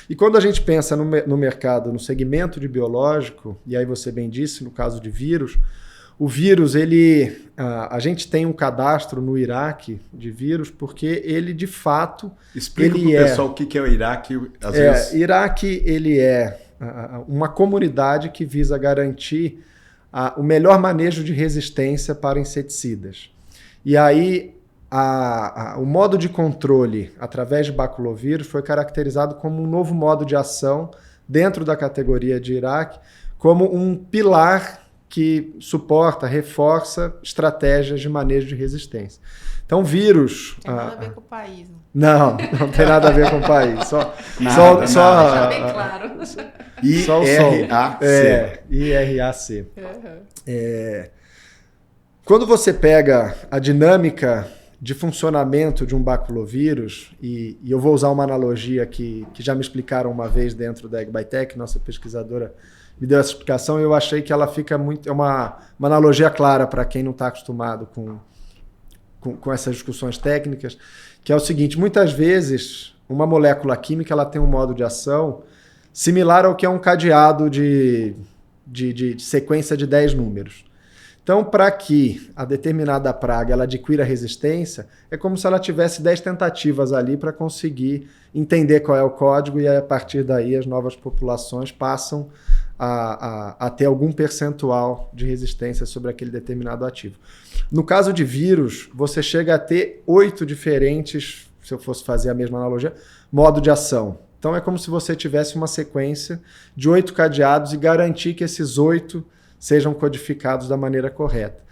E quando a gente pensa no mercado, no segmento de biológico, e aí você bem disse, no caso de vírus, o vírus, a gente tem um cadastro no Iraque de vírus porque ele, de fato... Explica para o pessoal o que é o Iraque, às vezes. Iraque, ele é uma comunidade que visa garantir o melhor manejo de resistência para inseticidas. E aí, o modo de controle através de baculovírus foi caracterizado como um novo modo de ação dentro da categoria de Iraque, como um pilar que suporta, reforça estratégias de manejo de resistência. Então, vírus... Tem nada a ver com o país. Não tem nada a ver com o país. Só deixar bem claro. IRAC. IRAC. Quando você pega a dinâmica de funcionamento de um baculovírus, e eu vou usar uma analogia que já me explicaram uma vez dentro da AgBiTech, nossa pesquisadora me deu essa explicação, e eu achei que ela fica muito... É uma analogia clara para quem não está acostumado com essas discussões técnicas, que é o seguinte: muitas vezes uma molécula química ela tem um modo de ação similar ao que é um cadeado de sequência de 10 números. Então, para que a determinada praga ela adquira resistência, é como se ela tivesse 10 tentativas ali para conseguir entender qual é o código, e aí, a partir daí as novas populações passam a ter algum percentual de resistência sobre aquele determinado ativo. No caso de vírus, você chega a ter 8 diferentes, se eu fosse fazer a mesma analogia, modo de ação. Então é como se você tivesse uma sequência de 8 cadeados e garantir que esses 8 sejam codificados da maneira correta.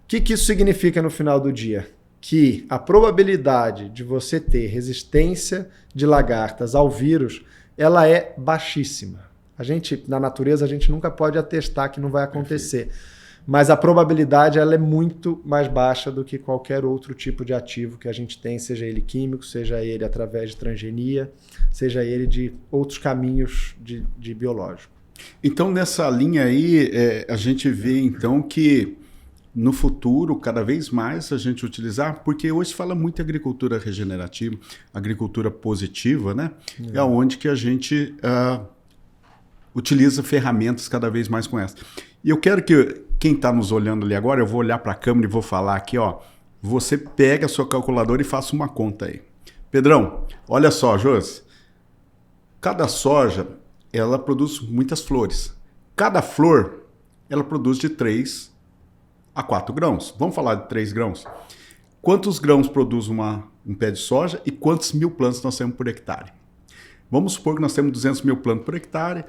O que isso significa no final do dia? Que a probabilidade de você ter resistência de lagartas ao vírus, ela é baixíssima. Na natureza, a gente nunca pode atestar que não vai acontecer. Mas a probabilidade ela é muito mais baixa do que qualquer outro tipo de ativo que a gente tem, seja ele químico, seja ele através de transgenia, seja ele de outros caminhos de biológico. Então, nessa linha aí, a gente vê então que no futuro, cada vez mais a gente utilizar, porque hoje fala muito em agricultura regenerativa, agricultura positiva, né? É onde que a gente utiliza ferramentas cada vez mais com essa. E eu quero que quem está nos olhando ali agora, eu vou olhar para a câmera e vou falar aqui, ó, você pega a sua calculadora e faça uma conta aí. Pedrão, olha só, Josi, cada soja, ela produz muitas flores. Cada flor, ela produz de 3 a 4 grãos. Vamos falar de 3 grãos. Quantos grãos produz um pé de soja e quantos mil plantas nós temos por hectare? Vamos supor que nós temos 200 mil plantas por hectare.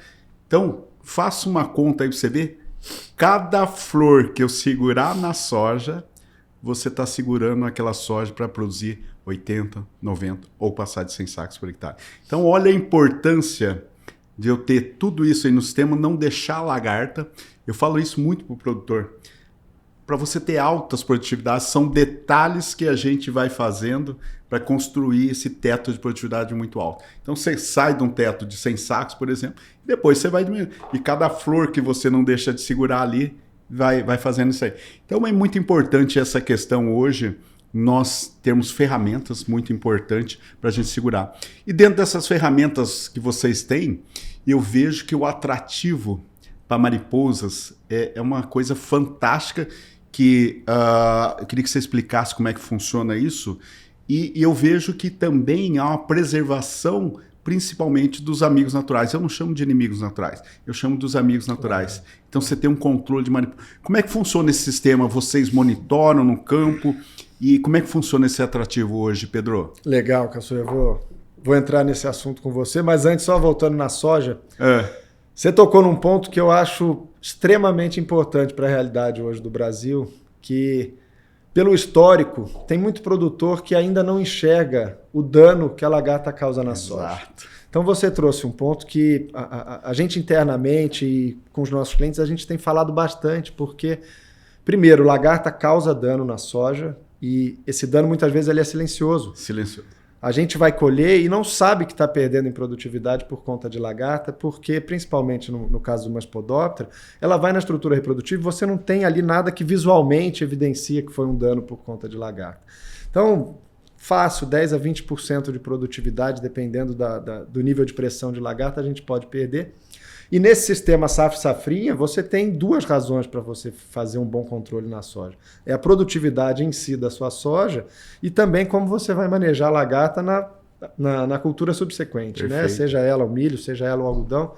Então, faça uma conta aí para você ver. Cada flor que eu segurar na soja, você está segurando aquela soja para produzir 80, 90 ou passar de 100 sacos por hectare. Então, olha a importância de eu ter tudo isso aí no sistema, não deixar a lagarta. Eu falo isso muito para o produtor. Para você ter altas produtividades, são detalhes que a gente vai fazendo para construir esse teto de produtividade muito alto. Então, você sai de um teto de 100 sacos, por exemplo, e depois você vai diminuindo. E cada flor que você não deixa de segurar ali, vai fazendo isso aí. Então, é muito importante essa questão hoje, nós temos ferramentas muito importantes para a gente segurar. E dentro dessas ferramentas que vocês têm, eu vejo que o atrativo para mariposas é uma coisa fantástica, que eu queria que você explicasse como é que funciona isso. E eu vejo que também há uma preservação, principalmente dos amigos naturais. Eu não chamo de inimigos naturais, eu chamo dos amigos naturais. Então você tem um controle de manipulação. Como é que funciona esse sistema? Vocês monitoram no campo? E como é que funciona esse atrativo hoje, Pedro? Legal, Caçuia. Eu vou entrar nesse assunto com você, mas antes, só voltando na soja, você tocou num ponto que eu acho extremamente importante para a realidade hoje do Brasil, que pelo histórico, tem muito produtor que ainda não enxerga o dano que a lagarta causa na soja. Então você trouxe um ponto que a gente internamente e com os nossos clientes a gente tem falado bastante, porque, primeiro, lagarta causa dano na soja e esse dano muitas vezes ele é silencioso. Silencioso. A gente vai colher e não sabe que está perdendo em produtividade por conta de lagarta, porque, principalmente no caso de uma Spodoptera, ela vai na estrutura reprodutiva e você não tem ali nada que visualmente evidencia que foi um dano por conta de lagarta. Então, fácil, 10 a 20% de produtividade, dependendo do nível de pressão de lagarta, a gente pode perder. E nesse sistema safra-safrinha, você tem duas razões para você fazer um bom controle na soja. É a produtividade em si da sua soja e também como você vai manejar a lagarta na cultura subsequente, né? Seja ela o milho, seja ela o algodão.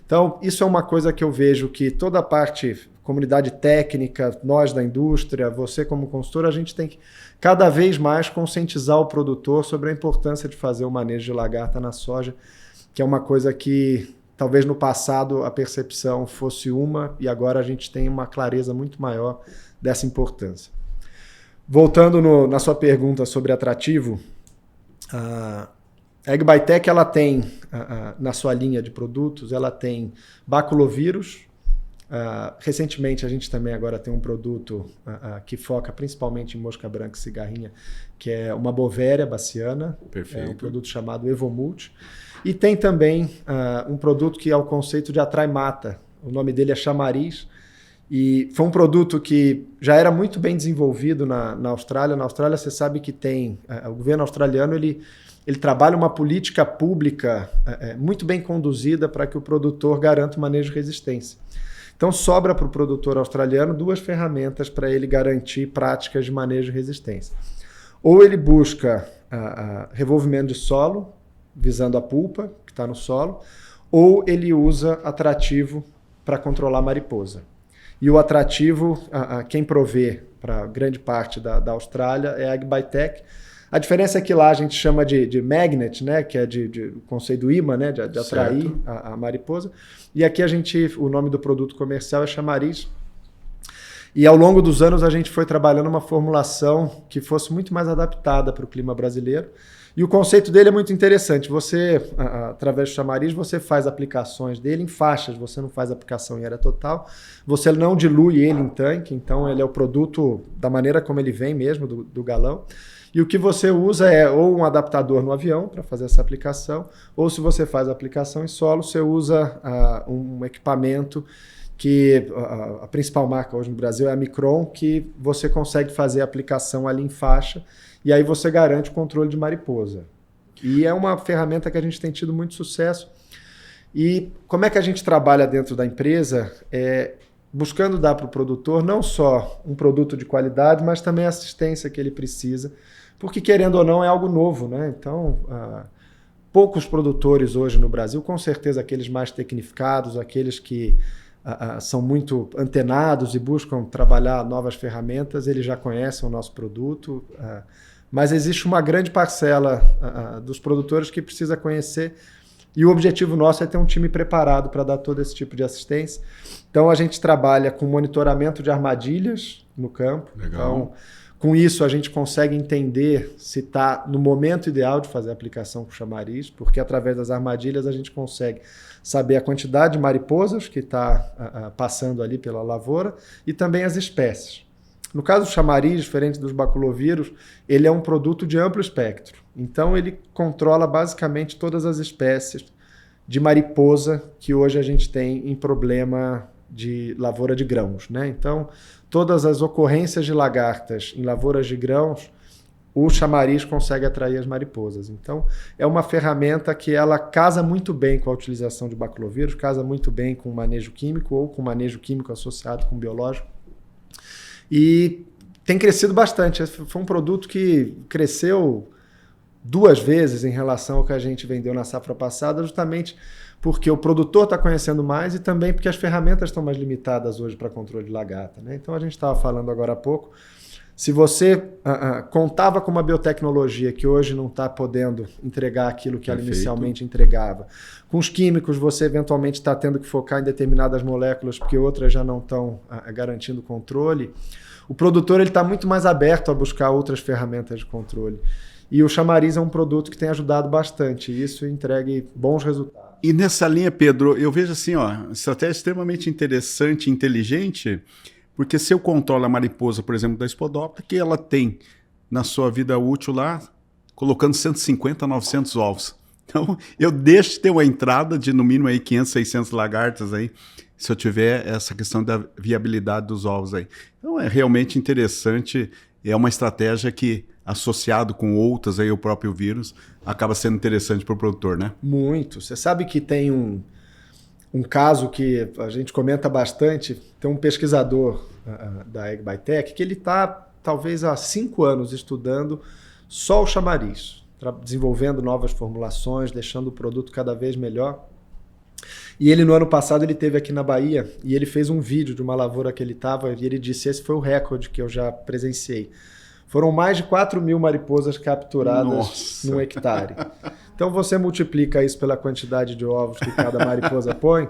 Então, isso é uma coisa que eu vejo que toda a parte, comunidade técnica, nós da indústria, você como consultor, a gente tem que cada vez mais conscientizar o produtor sobre a importância de fazer o manejo de lagarta na soja, que é uma coisa que talvez no passado a percepção fosse uma e agora a gente tem uma clareza muito maior dessa importância. Voltando na sua pergunta sobre atrativo, a AgBiTech ela tem, na sua linha de produtos, ela tem baculovírus. Recentemente a gente também agora tem um produto que foca principalmente em mosca branca e cigarrinha, que é uma bovéria baciana. Perfeito. É um produto chamado Evomult. E tem também um produto que é o conceito de atrai-mata. O nome dele é chamariz. E foi um produto que já era muito bem desenvolvido na Austrália. Na Austrália você sabe que tem... o governo australiano ele trabalha uma política pública muito bem conduzida para que o produtor garanta o manejo de resistência. Então, sobra para o produtor australiano duas ferramentas para ele garantir práticas de manejo de resistência. Ou ele busca revolvimento de solo, visando a pulpa que está no solo, ou ele usa atrativo para controlar mariposa. E o atrativo, quem provê para grande parte da Austrália é a AgBiTech. A diferença é que lá a gente chama de magnet, né, que é de conceito do imã, né, de atrair a mariposa. E aqui o nome do produto comercial é chamariz. E ao longo dos anos a gente foi trabalhando uma formulação que fosse muito mais adaptada para o clima brasileiro. E o conceito dele é muito interessante. Você, através do chamariz, você faz aplicações dele em faixas. Você não faz aplicação em área total. Você não dilui ele em tanque. Então ele é o produto da maneira como ele vem mesmo, do galão. E o que você usa é ou um adaptador no avião para fazer essa aplicação, ou se você faz a aplicação em solo, você usa um equipamento que a principal marca hoje no Brasil é a Micron, que você consegue fazer a aplicação ali em faixa e aí você garante o controle de mariposa. E é uma ferramenta que a gente tem tido muito sucesso. E como é que a gente trabalha dentro da empresa? Buscando dar para o produtor não só um produto de qualidade, mas também a assistência que ele precisa, porque querendo ou não é algo novo, né? Então, poucos produtores hoje no Brasil, com certeza aqueles mais tecnificados, aqueles que são muito antenados e buscam trabalhar novas ferramentas, eles já conhecem o nosso produto, mas existe uma grande parcela dos produtores que precisa conhecer. E o objetivo nosso é ter um time preparado para dar todo esse tipo de assistência. Então, a gente trabalha com monitoramento de armadilhas no campo. Legal. Então, com isso, a gente consegue entender se está no momento ideal de fazer a aplicação com chamariz, porque através das armadilhas a gente consegue saber a quantidade de mariposas que está passando ali pela lavoura e também as espécies. No caso do chamariz, diferente dos baculovírus, ele é um produto de amplo espectro. Então, ele controla basicamente todas as espécies de mariposa que hoje a gente tem em problema de lavoura de grãos, né? Então, todas as ocorrências de lagartas em lavouras de grãos, o chamariz consegue atrair as mariposas. Então, é uma ferramenta que ela casa muito bem com a utilização de baculovírus, casa muito bem com o manejo químico ou com o manejo químico associado com biológico. E tem crescido bastante. Foi um produto que cresceu 2 vezes em relação ao que a gente vendeu na safra passada, justamente porque o produtor está conhecendo mais e também porque as ferramentas estão mais limitadas hoje para controle de lagarta, né? Então, a gente estava falando agora há pouco, se você contava com uma biotecnologia que hoje não está podendo entregar aquilo que ela inicialmente entregava, com os químicos você eventualmente está tendo que focar em determinadas moléculas porque outras já não estão garantindo controle, o produtor está muito mais aberto a buscar outras ferramentas de controle. E o chamariz é um produto que tem ajudado bastante, e isso entrega bons resultados. E nessa linha, Pedro, eu vejo assim, estratégia extremamente interessante e inteligente, porque se eu controlo a mariposa, por exemplo, da espodóptera, que ela tem na sua vida útil lá, colocando 150 a 900 ovos. Então, eu deixo de ter uma entrada de no mínimo aí 500, 600 lagartas aí, se eu tiver essa questão da viabilidade dos ovos aí. Então, é realmente interessante, é uma estratégia que, associado com outras aí, o próprio vírus, acaba sendo interessante para o produtor, né? Muito. Você sabe que tem um caso que a gente comenta bastante, tem um pesquisador da AgBiTech que ele está, talvez há 5 anos, estudando só o chamariz, desenvolvendo novas formulações, deixando o produto cada vez melhor. E ele, no ano passado, ele esteve aqui na Bahia e ele fez um vídeo de uma lavoura que ele estava e ele disse, esse foi o recorde que eu já presenciei. Foram mais de 4.000 mariposas capturadas num hectare. Então você multiplica isso pela quantidade de ovos que cada mariposa põe,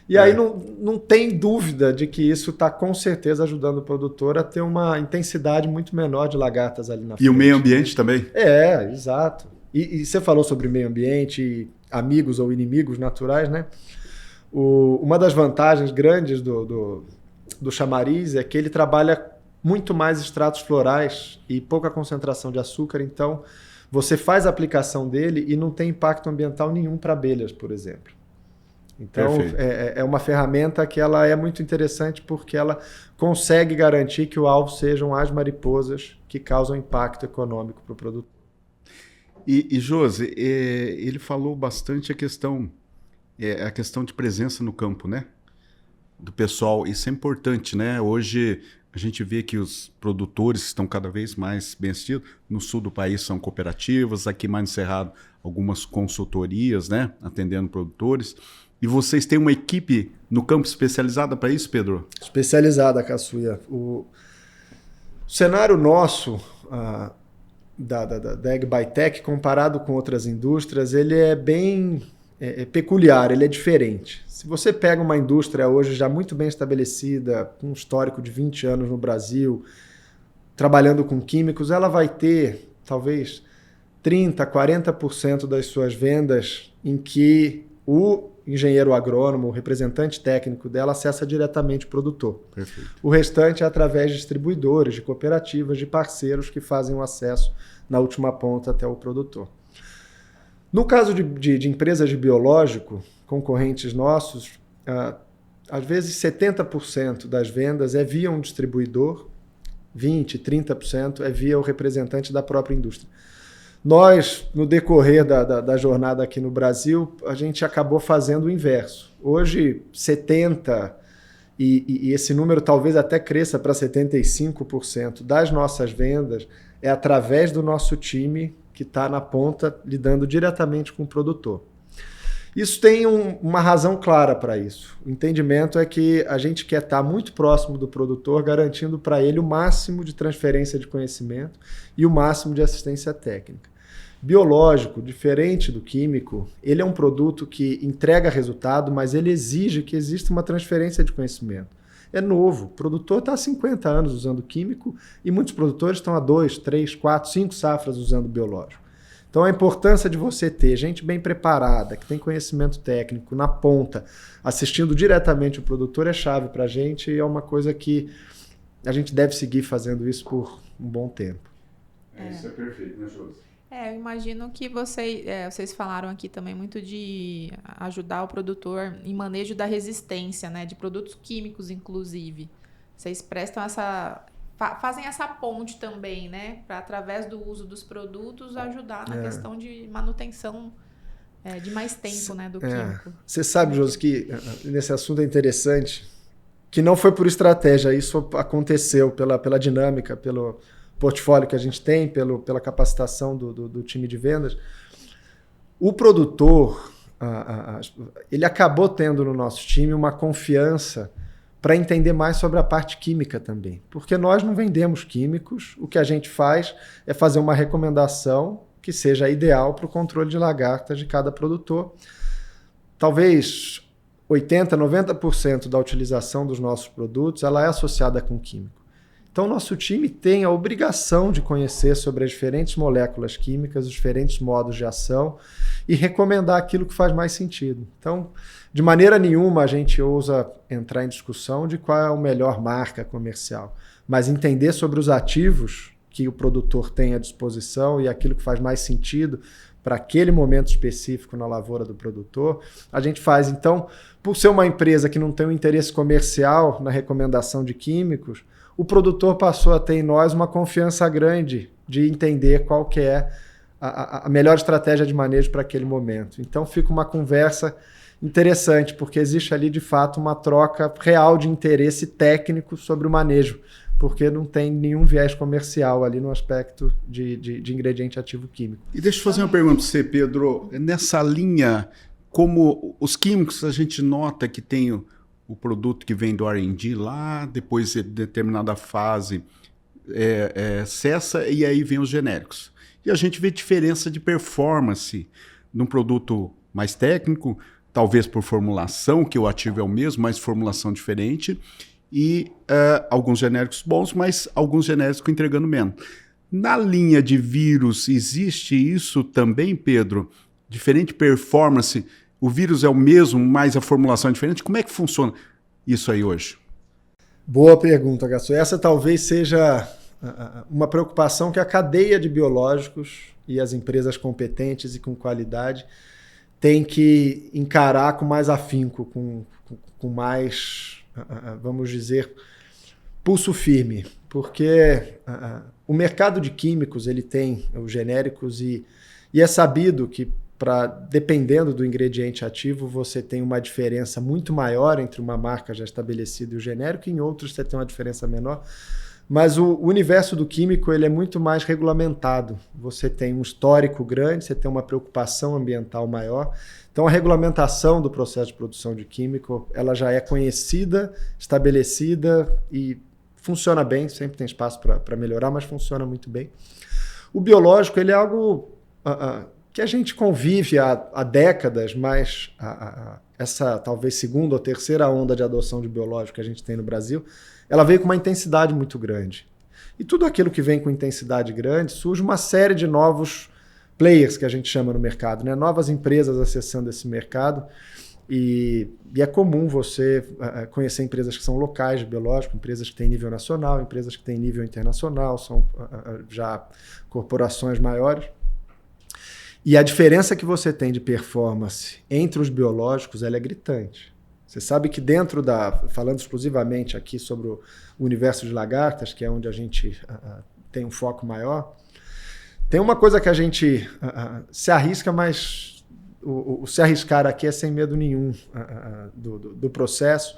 e aí não tem dúvida de que isso está com certeza ajudando o produtor a ter uma intensidade muito menor de lagartas ali na frente. E o meio ambiente também? Exato. E você falou sobre meio ambiente, amigos ou inimigos naturais, né? Uma das vantagens grandes do chamariz é que ele trabalha muito mais extratos florais e pouca concentração de açúcar, então você faz a aplicação dele e não tem impacto ambiental nenhum para abelhas, por exemplo. Então é uma ferramenta que ela é muito interessante porque ela consegue garantir que o alvo sejam as mariposas que causam impacto econômico para o produtor. E Josi, ele falou bastante a questão de presença no campo, né? Do pessoal, isso é importante, né? Hoje a gente vê que os produtores estão cada vez mais bem assistidos. No sul do país são cooperativas, aqui mais no Cerrado algumas consultorias, né? Atendendo produtores. E vocês têm uma equipe no campo especializada para isso, Pedro? Especializada, Caçuia. O cenário nosso da AgBiTech, comparado com outras indústrias, ele é bem peculiar, ele é diferente. Se você pega uma indústria hoje já muito bem estabelecida, com um histórico de 20 anos no Brasil, trabalhando com químicos, ela vai ter talvez 30%, 40% das suas vendas em que o engenheiro agrônomo, o representante técnico dela, acessa diretamente o produtor. Perfeito. O restante é através de distribuidores, de cooperativas, de parceiros que fazem o acesso na última ponta até o produtor. No caso de empresas de biológico, concorrentes nossos, às vezes 70% das vendas é via um distribuidor, 20%, 30% é via o representante da própria indústria. Nós, no decorrer da jornada aqui no Brasil, a gente acabou fazendo o inverso. Hoje, 70%, e esse número talvez até cresça para 75% das nossas vendas é através do nosso time que está na ponta lidando diretamente com o produtor. Isso tem uma razão clara para isso. O entendimento é que a gente quer estar muito próximo do produtor, garantindo para ele o máximo de transferência de conhecimento e o máximo de assistência técnica. Biológico, diferente do químico, ele é um produto que entrega resultado, mas ele exige que exista uma transferência de conhecimento. É novo, o produtor está há 50 anos usando químico e muitos produtores estão há 2, 3, 4, 5 safras usando biológico. Então a importância de você ter gente bem preparada, que tem conhecimento técnico na ponta, assistindo diretamente o produtor é chave para a gente e é uma coisa que a gente deve seguir fazendo isso por um bom tempo. Isso é perfeito, né, Josi? Eu imagino que vocês falaram aqui também muito de ajudar o produtor em manejo da resistência, né, de produtos químicos, inclusive. Vocês prestam fazem essa ponte também, né, para através do uso dos produtos ajudar na questão de manutenção de mais tempo, né, do químico. Você sabe, Josi, que nesse assunto é interessante, que não foi por estratégia, isso aconteceu pela dinâmica, pelo portfólio que a gente tem, pela capacitação do time de vendas. O produtor, ele acabou tendo no nosso time uma confiança para entender mais sobre a parte química também. Porque nós não vendemos químicos, o que a gente faz é fazer uma recomendação que seja ideal para o controle de lagartas de cada produtor. Talvez 80%, 90% da utilização dos nossos produtos ela é associada com químico. Então, nosso time tem a obrigação de conhecer sobre as diferentes moléculas químicas, os diferentes modos de ação e recomendar aquilo que faz mais sentido. Então, de maneira nenhuma a gente ousa entrar em discussão de qual é a melhor marca comercial, mas entender sobre os ativos que o produtor tem à disposição e aquilo que faz mais sentido para aquele momento específico na lavoura do produtor, a gente faz. Então, por ser uma empresa que não tem um interesse comercial na recomendação de químicos, o produtor passou a ter em nós uma confiança grande de entender qual que é a melhor estratégia de manejo para aquele momento. Então, fica uma conversa interessante, porque existe ali, de fato, uma troca real de interesse técnico sobre o manejo, porque não tem nenhum viés comercial ali no aspecto de ingrediente ativo químico. E deixa eu fazer uma pergunta para você, Pedro. Nessa linha, como os químicos, a gente nota que tem o produto que vem do R&D lá, depois de determinada fase cessa e aí vem os genéricos. E a gente vê diferença de performance num produto mais técnico, talvez por formulação, que o ativo é o mesmo, mas formulação diferente, e alguns genéricos bons, mas alguns genéricos entregando menos. Na linha de vírus, existe isso também, Pedro? Diferente performance, o vírus é o mesmo, mas a formulação é diferente? Como é que funciona isso aí hoje? Boa pergunta, Gaston. Essa talvez seja uma preocupação que a cadeia de biológicos e as empresas competentes e com qualidade têm que encarar com mais afinco, com mais, vamos dizer, pulso firme, porque o mercado de químicos ele tem os genéricos e é sabido que dependendo do ingrediente ativo, você tem uma diferença muito maior entre uma marca já estabelecida e o genérico, e em outros você tem uma diferença menor. Mas o universo do químico ele é muito mais regulamentado. Você tem um histórico grande, você tem uma preocupação ambiental maior. Então, a regulamentação do processo de produção de químico ela já é conhecida, estabelecida e funciona bem. Sempre tem espaço para melhorar, mas funciona muito bem. O biológico ele é algo que a gente convive há décadas, mas essa talvez segunda ou terceira onda de adoção de biológico que a gente tem no Brasil, ela veio com uma intensidade muito grande. E tudo aquilo que vem com intensidade grande, surge uma série de novos players, que a gente chama no mercado, né? Novas empresas acessando esse mercado. E é comum você conhecer empresas que são locais de biológico, empresas que têm nível nacional, empresas que têm nível internacional, são já corporações maiores. E a diferença que você tem de performance entre os biológicos ela é gritante. Você sabe que dentro falando exclusivamente aqui sobre o universo de lagartas, que é onde a gente tem um foco maior, tem uma coisa que a gente se arrisca, mas o se arriscar aqui é sem medo nenhum do processo,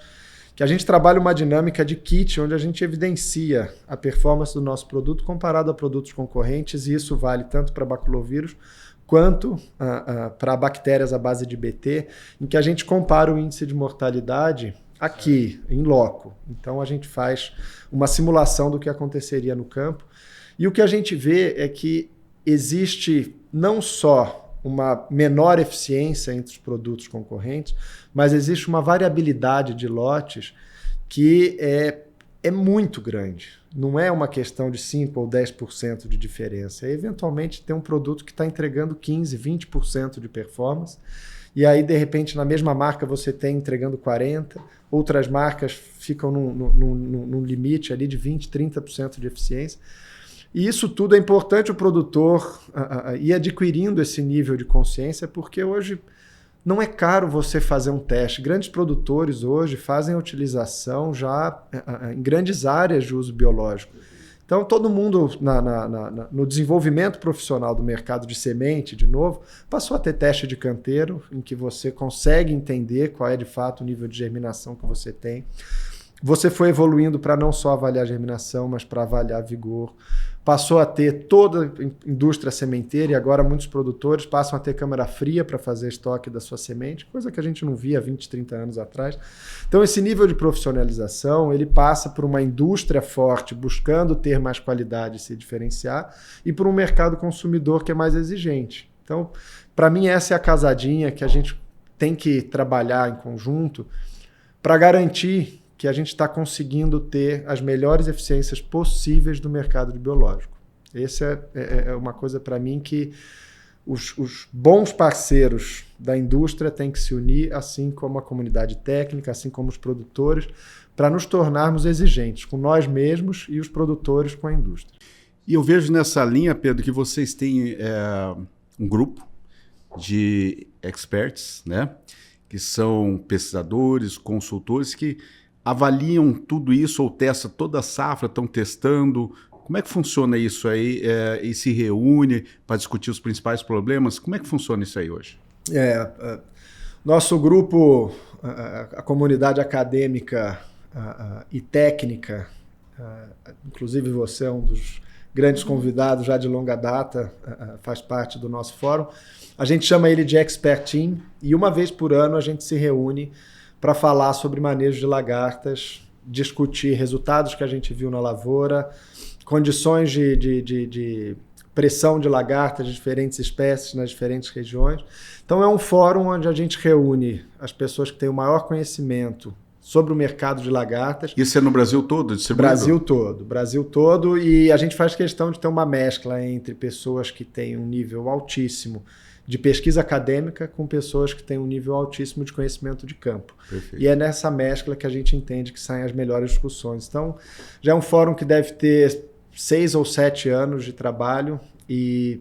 que a gente trabalha uma dinâmica de kit, onde a gente evidencia a performance do nosso produto comparado a produtos concorrentes, e isso vale tanto para baculovírus quanto para bactérias à base de BT, em que a gente compara o índice de mortalidade aqui, em loco. Então, a gente faz uma simulação do que aconteceria no campo. E o que a gente vê é que existe não só uma menor eficiência entre os produtos concorrentes, mas existe uma variabilidade de lotes que é muito grande. Não é uma questão de 5% ou 10% de diferença. É eventualmente ter um produto que está entregando 15%, 20% de performance, e aí, de repente, na mesma marca você tem entregando 40%, outras marcas ficam num limite ali de 20%, 30% de eficiência. E isso tudo é importante o produtor ir adquirindo esse nível de consciência, porque hoje não é caro você fazer um teste. Grandes produtores hoje fazem a utilização já em grandes áreas de uso biológico. Então, todo mundo no desenvolvimento profissional do mercado de semente, de novo, passou a ter teste de canteiro, em que você consegue entender qual é de fato o nível de germinação que você tem. Você foi evoluindo para não só avaliar germinação, mas para avaliar vigor. Passou a ter toda a indústria sementeira, e agora muitos produtores passam a ter câmara fria para fazer estoque da sua semente, coisa que a gente não via há 20, 30 anos atrás. Então, esse nível de profissionalização, ele passa por uma indústria forte, buscando ter mais qualidade e se diferenciar, e por um mercado consumidor que é mais exigente. Então, para mim, essa é a casadinha que a gente tem que trabalhar em conjunto para garantir que a gente está conseguindo ter as melhores eficiências possíveis do mercado de biológico. Essa é uma coisa para mim que os bons parceiros da indústria têm que se unir, assim como a comunidade técnica, assim como os produtores, para nos tornarmos exigentes com nós mesmos e os produtores com a indústria. E eu vejo nessa linha, Pedro, que vocês têm um grupo de experts, né? Que são pesquisadores, consultores que avaliam tudo isso ou testam toda a safra, estão testando. Como é que funciona isso aí? E se reúne para discutir os principais problemas? Como é que funciona isso aí hoje? Nosso grupo, a comunidade acadêmica e técnica, inclusive você é um dos grandes convidados já de longa data, faz parte do nosso fórum. A gente chama ele de Expert Team e uma vez por ano a gente se reúne para falar sobre manejo de lagartas, discutir resultados que a gente viu na lavoura, condições de pressão de lagartas de diferentes espécies nas diferentes regiões. Então é um fórum onde a gente reúne as pessoas que têm o maior conhecimento sobre o mercado de lagartas. Isso é no Brasil todo? Brasil todo, e a gente faz questão de ter uma mescla entre pessoas que têm um nível altíssimo de pesquisa acadêmica com pessoas que têm um nível altíssimo de conhecimento de campo. Perfeito. E é nessa mescla que a gente entende que saem as melhores discussões. Então, já é um fórum que deve ter 6 ou 7 anos de trabalho e,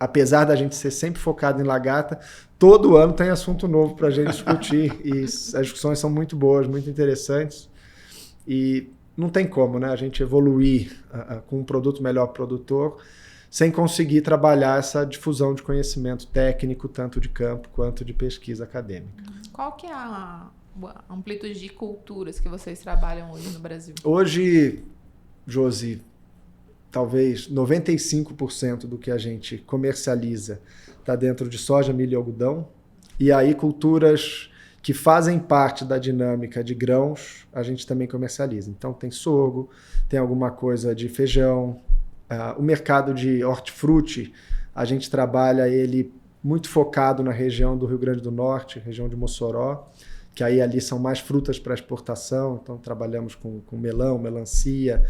apesar da gente ser sempre focado em lagarta, todo ano tem assunto novo para a gente discutir e as discussões são muito boas, muito interessantes e não tem como, né, a gente evoluir com um produto melhor para o produtor sem conseguir trabalhar essa difusão de conhecimento técnico, tanto de campo quanto de pesquisa acadêmica. Qual que é a amplitude de culturas que vocês trabalham hoje no Brasil? Hoje, Josi, talvez 95% do que a gente comercializa está dentro de soja, milho e algodão. E aí culturas que fazem parte da dinâmica de grãos, a gente também comercializa. Então tem sorgo, tem alguma coisa de feijão. O mercado de hortifruti, a gente trabalha ele muito focado na região do Rio Grande do Norte, região de Mossoró, que aí ali são mais frutas para exportação. Então trabalhamos com melão, melancia,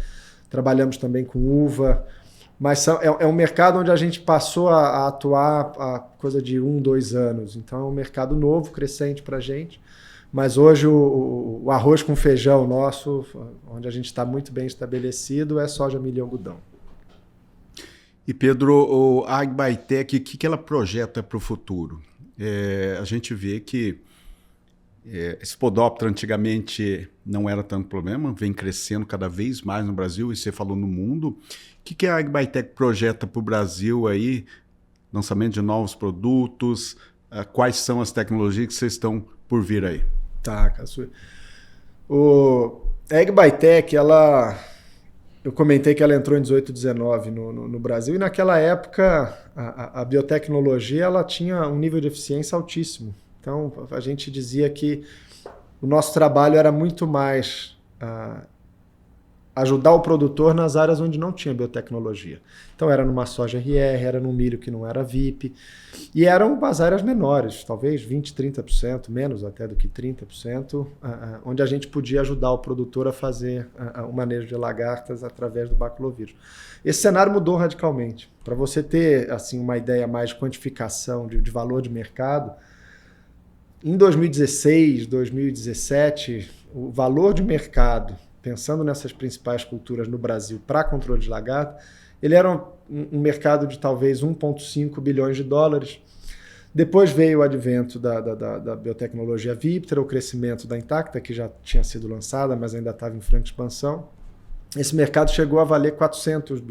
trabalhamos também com uva, mas é um mercado onde a gente passou a atuar há coisa de 1, 2 anos. Então é um mercado novo, crescente para a gente, mas hoje o arroz com feijão nosso, onde a gente está muito bem estabelecido, é soja, milho e algodão. E Pedro, a AgBiTech, o que ela projeta para o futuro? A gente vê que esse podóptero antigamente não era tanto problema, vem crescendo cada vez mais no Brasil, e você falou no mundo. O que a AgBiTech projeta para o Brasil aí? Lançamento de novos produtos, quais são as tecnologias que vocês estão por vir aí? Tá, Caçu. A AgBiTech, eu comentei que ela entrou em 18, 19 no Brasil, e naquela época a biotecnologia ela tinha um nível de eficiência altíssimo. Então, a gente dizia que o nosso trabalho era muito mais ajudar o produtor nas áreas onde não tinha biotecnologia. Então, era numa soja RR, era num milho que não era VIP, e eram as áreas menores, talvez 20%, 30%, menos até do que 30%, onde a gente podia ajudar o produtor a fazer o manejo de lagartas através do baculovírus. Esse cenário mudou radicalmente. Para você ter assim, uma ideia mais de quantificação de valor de mercado, em 2016, 2017, o valor de mercado, pensando nessas principais culturas no Brasil para controle de lagarta, ele era um mercado de talvez 1,5 bilhões de dólares. Depois veio o advento da biotecnologia Viptera, o crescimento da Intacta, que já tinha sido lançada, mas ainda estava em franca expansão. Esse mercado chegou a valer 400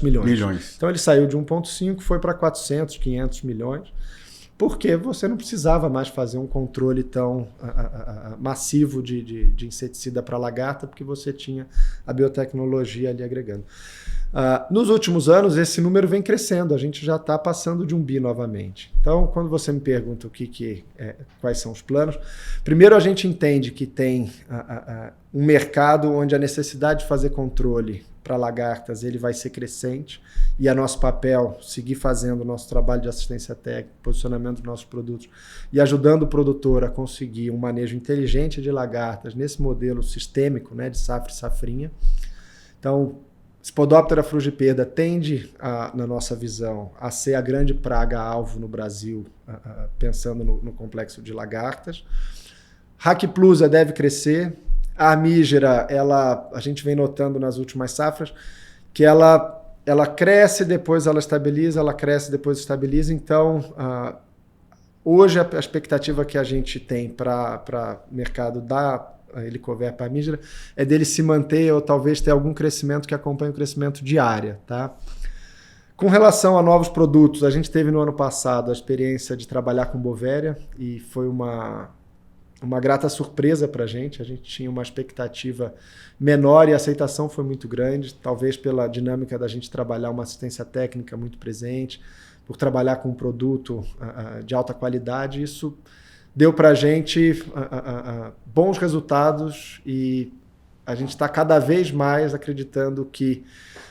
milhões. Então ele saiu de 1,5, foi para 400, 500 milhões. Porque você não precisava mais fazer um controle tão massivo de inseticida para lagarta, porque você tinha a biotecnologia ali agregando. Nos últimos anos, esse número vem crescendo, a gente já está passando de 1 bi novamente. Então, quando você me pergunta quais são os planos, primeiro a gente entende que tem um mercado onde a necessidade de fazer controle para lagartas ele vai ser crescente e é nosso papel seguir fazendo o nosso trabalho de assistência técnica, posicionamento dos nossos produtos e ajudando o produtor a conseguir um manejo inteligente de lagartas nesse modelo sistêmico, né, de safra e safrinha. Então, Spodoptera frugiperda tende, na nossa visão, a ser a grande praga-alvo no Brasil, pensando no complexo de lagartas. Hackplusa deve crescer. A armígera, a gente vem notando nas últimas safras que ela cresce, depois ela estabiliza, ela cresce, depois estabiliza. Então, hoje a expectativa que a gente tem para o mercado da Helicoverpa armígera é dele se manter ou talvez ter algum crescimento que acompanhe o crescimento de área, tá? Com relação a novos produtos, a gente teve no ano passado a experiência de trabalhar com Bovéria e foi uma grata surpresa para a gente tinha uma expectativa menor e a aceitação foi muito grande, talvez pela dinâmica da gente trabalhar uma assistência técnica muito presente, por trabalhar com um produto de alta qualidade, isso deu para a gente bons resultados e a gente está cada vez mais acreditando que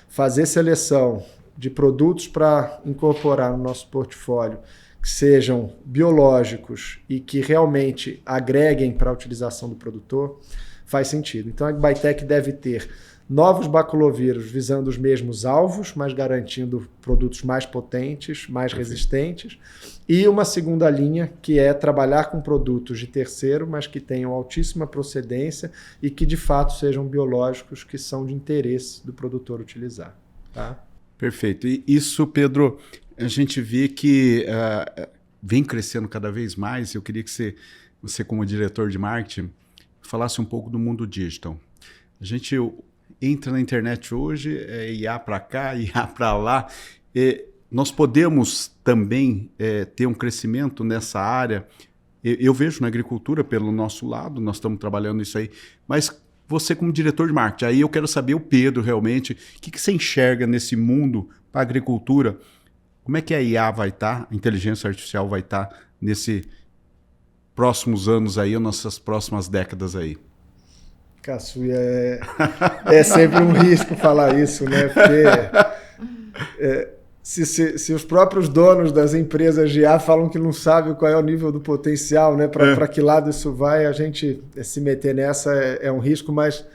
fazer seleção de produtos para incorporar no nosso portfólio que sejam biológicos e que realmente agreguem para a utilização do produtor faz sentido. Então a AgBiTech deve ter novos baculovírus visando os mesmos alvos, mas garantindo produtos mais potentes, mais resistentes. E uma segunda linha, que é trabalhar com produtos de terceiro, mas que tenham altíssima procedência e que de fato sejam biológicos, que são de interesse do produtor utilizar. Tá? Perfeito. E isso, Pedro, a gente vê que vem crescendo cada vez mais. Eu queria que você como diretor de marketing, falasse um pouco do mundo digital. A gente entra na internet hoje, IA para cá, IA para lá. Nós podemos também ter um crescimento nessa área. Eu vejo na agricultura pelo nosso lado, nós estamos trabalhando isso aí, mas você como diretor de marketing, aí eu quero saber o Pedro realmente, o que você enxerga nesse mundo para a agricultura? Como é que a IA vai estar, a inteligência artificial vai estar nesses próximos anos aí, ou nessas próximas décadas aí? Caçuia, é sempre um risco falar isso, né? Porque se os próprios donos das empresas de IA falam que não sabem qual é o nível do potencial, né? Para que lado isso vai, a gente se meter nessa é um risco, mas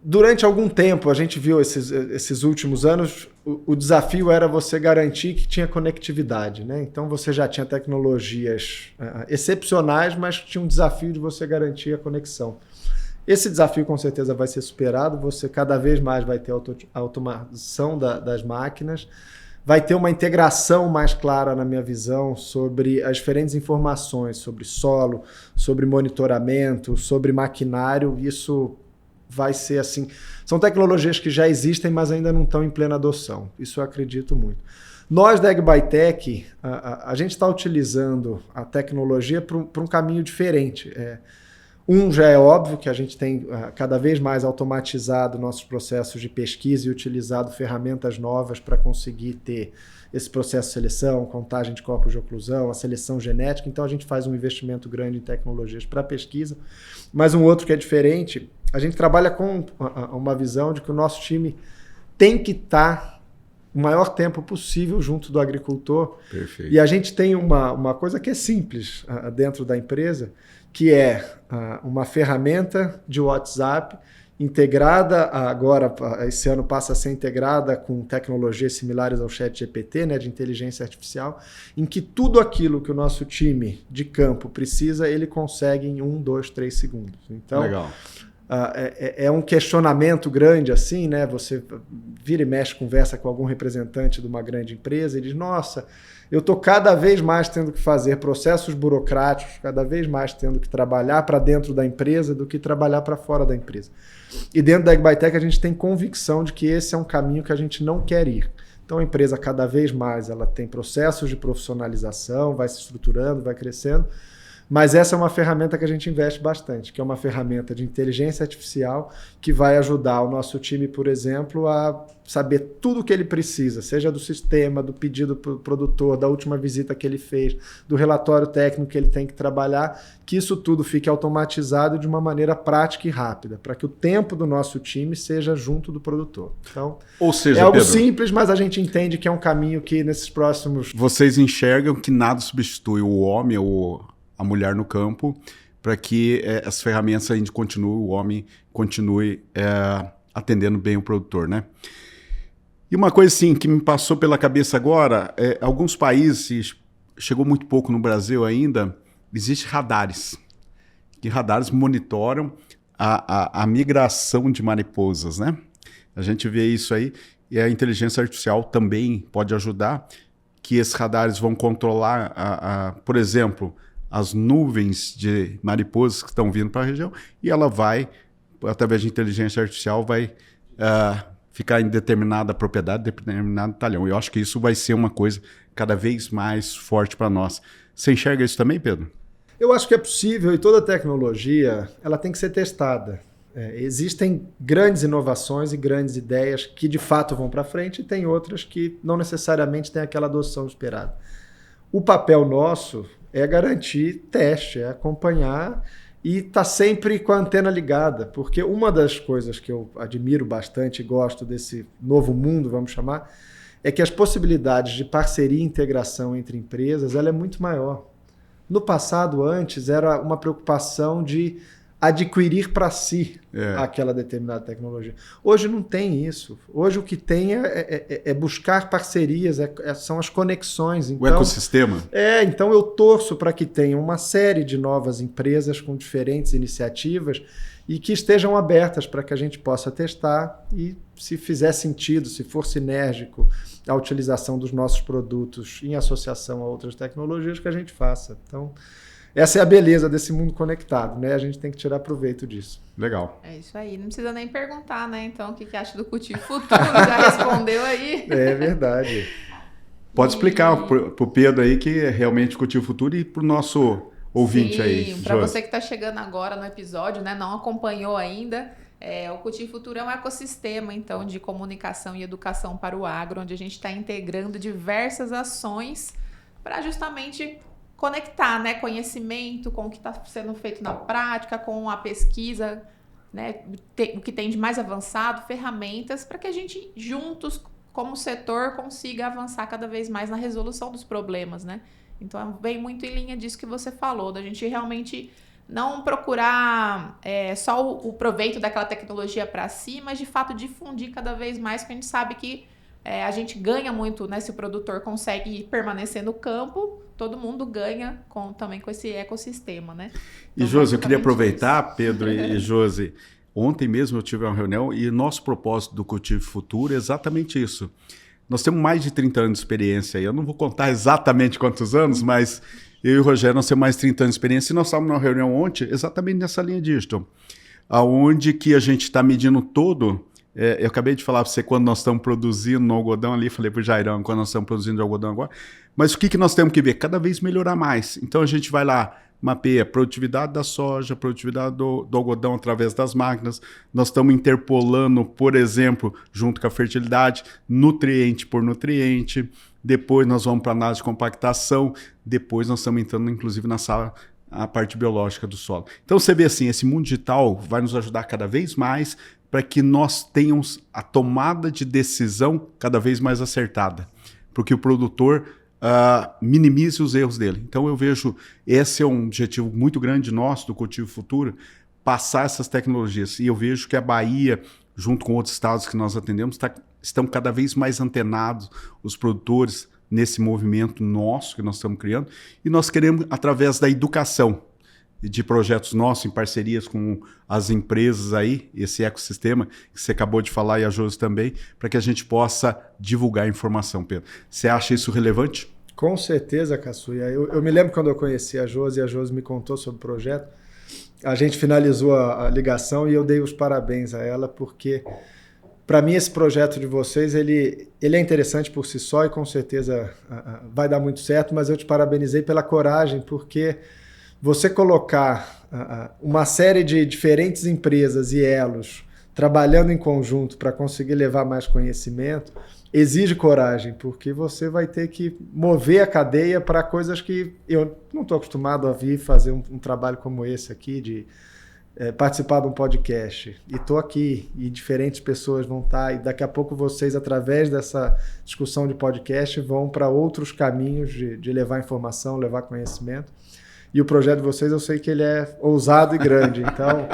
durante algum tempo, a gente viu esses últimos anos, o desafio era você garantir que tinha conectividade, né? Então você já tinha tecnologias excepcionais, mas tinha um desafio de você garantir a conexão. Esse desafio com certeza vai ser superado, você cada vez mais vai ter automação das máquinas, vai ter uma integração mais clara, na minha visão, sobre as diferentes informações, sobre solo, sobre monitoramento, sobre maquinário, isso vai ser assim. São tecnologias que já existem, mas ainda não estão em plena adoção. Isso eu acredito muito. Nós da AgBiTech, a gente está utilizando a tecnologia para um caminho diferente. Já é óbvio que a gente tem cada vez mais automatizado nossos processos de pesquisa e utilizado ferramentas novas para conseguir ter esse processo de seleção, contagem de corpos de oclusão, a seleção genética. Então a gente faz um investimento grande em tecnologias para pesquisa. Mas um outro que é diferente, a gente trabalha com uma visão de que o nosso time tem que estar o maior tempo possível junto do agricultor. Perfeito. E a gente tem uma coisa que é simples dentro da empresa, que é uma ferramenta de WhatsApp integrada, agora esse ano passa a ser integrada com tecnologias similares ao ChatGPT, né, de inteligência artificial, em que tudo aquilo que o nosso time de campo precisa, ele consegue em 1, 2, 3 segundos. Então, legal. É um questionamento grande assim, né? Você vira e mexe, conversa com algum representante de uma grande empresa e diz, nossa, eu estou cada vez mais tendo que fazer processos burocráticos, cada vez mais tendo que trabalhar para dentro da empresa do que trabalhar para fora da empresa. E dentro da AgBiTech a gente tem convicção de que esse é um caminho que a gente não quer ir. Então a empresa cada vez mais ela tem processos de profissionalização, vai se estruturando, vai crescendo, Mas essa é uma ferramenta que a gente investe bastante, que é uma ferramenta de inteligência artificial que vai ajudar o nosso time, por exemplo, a saber tudo o que ele precisa, seja do sistema, do pedido para o produtor, da última visita que ele fez, do relatório técnico que ele tem que trabalhar, que isso tudo fique automatizado de uma maneira prática e rápida, para que o tempo do nosso time seja junto do produtor. Então, ou seja, é algo Pedro, simples, mas a gente entende que é um caminho que nesses próximos... Vocês enxergam que nada substitui o homem ou a mulher no campo para que as ferramentas ainda continuem, o homem continue atendendo bem o produtor, né? E uma coisa assim que me passou pela cabeça agora, alguns países, chegou muito pouco no Brasil ainda, existem radares. Que radares monitoram a migração de mariposas, né? A gente vê isso aí e a inteligência artificial também pode ajudar, que esses radares vão controlar, por exemplo, as nuvens de mariposas que estão vindo para a região e ela vai, através de inteligência artificial, vai ficar em determinada propriedade, determinado talhão. Eu acho que isso vai ser uma coisa cada vez mais forte para nós. Você enxerga isso também, Pedro? Eu acho que é possível e toda tecnologia ela tem que ser testada. Existem grandes inovações e grandes ideias que de fato vão para frente e tem outras que não necessariamente têm aquela adoção esperada. O papel nosso é garantir teste, é acompanhar e estar sempre com a antena ligada, porque uma das coisas que eu admiro bastante e gosto desse novo mundo, vamos chamar, é que as possibilidades de parceria e integração entre empresas ela é muito maior. No passado, antes, era uma preocupação de adquirir para si aquela determinada tecnologia. Hoje não tem isso. Hoje o que tem é buscar parcerias, são as conexões. Então, o ecossistema. Então eu torço para que tenha uma série de novas empresas com diferentes iniciativas e que estejam abertas para que a gente possa testar e, se fizer sentido, se for sinérgico a utilização dos nossos produtos em associação a outras tecnologias, que a gente faça. Então, essa é a beleza desse mundo conectado, né? A gente tem que tirar proveito disso. Legal. É isso aí. Não precisa nem perguntar, né? Então, o que acha do Cultivo Futuro? Já respondeu aí. É verdade. Pode explicar para o Pedro aí que é realmente Cultivo Futuro e para o nosso ouvinte. Sim, aí. Para você que está chegando agora no episódio, né? Não acompanhou ainda, o Cultivo Futuro é um ecossistema, então, de comunicação e educação para o agro, onde a gente está integrando diversas ações para justamente conectar, né, conhecimento com o que está sendo feito na prática, com a pesquisa, né, o que tem de mais avançado, ferramentas para que a gente juntos, como setor, consiga avançar cada vez mais na resolução dos problemas, né? Então, vem muito em linha disso que você falou, da gente realmente não procurar só o proveito daquela tecnologia para si, mas de fato difundir cada vez mais, porque a gente sabe que a gente ganha muito, né? Se o produtor consegue permanecer no campo, todo mundo ganha também com esse ecossistema, né? Então, e Josi, eu queria aproveitar, Pedro e Josi, ontem mesmo eu tive uma reunião e nosso propósito do Cultivo Futuro é exatamente isso. Nós temos mais de 30 anos de experiência aí. Eu não vou contar exatamente quantos anos, mas eu e o Rogério nós temos mais de 30 anos de experiência e nós estávamos numa reunião ontem exatamente nessa linha digital, aonde que a gente está medindo todo. Eu acabei de falar para você quando nós estamos produzindo no algodão ali, falei para o Jairão quando nós estamos produzindo algodão agora, mas o que nós temos que ver? Cada vez melhorar mais. Então a gente vai lá, mapeia a produtividade da soja, a produtividade do algodão através das máquinas, nós estamos interpolando, por exemplo, junto com a fertilidade, nutriente por nutriente, depois nós vamos para a análise de compactação, depois nós estamos entrando inclusive na sala, a parte biológica do solo. Então você vê assim, esse mundo digital vai nos ajudar cada vez mais para que nós tenhamos a tomada de decisão cada vez mais acertada, porque o produtor minimize os erros dele. Então eu vejo, esse é um objetivo muito grande nosso do Cultivo Futuro, passar essas tecnologias. E eu vejo que a Bahia, junto com outros estados que nós atendemos, estão cada vez mais antenados, os produtores, nesse movimento nosso que nós estamos criando. E nós queremos, através da educação, de projetos nossos, em parcerias com as empresas aí, esse ecossistema que você acabou de falar e a Josi também, para que a gente possa divulgar a informação, Pedro. Você acha isso relevante? Com certeza, Caçuia. Eu me lembro quando eu conheci a Josi me contou sobre o projeto, a gente finalizou a ligação e eu dei os parabéns a ela, porque para mim esse projeto de vocês, ele é interessante por si só e com certeza vai dar muito certo, mas eu te parabenizei pela coragem, porque você colocar uma série de diferentes empresas e elos trabalhando em conjunto para conseguir levar mais conhecimento, exige coragem, porque você vai ter que mover a cadeia para coisas que eu não estou acostumado a vir fazer um trabalho como esse aqui, de participar de um podcast. E estou aqui, e diferentes pessoas vão estar, e daqui a pouco vocês, através dessa discussão de podcast, vão para outros caminhos de levar informação, levar conhecimento. E o projeto de vocês, eu sei que ele é ousado e grande. Então,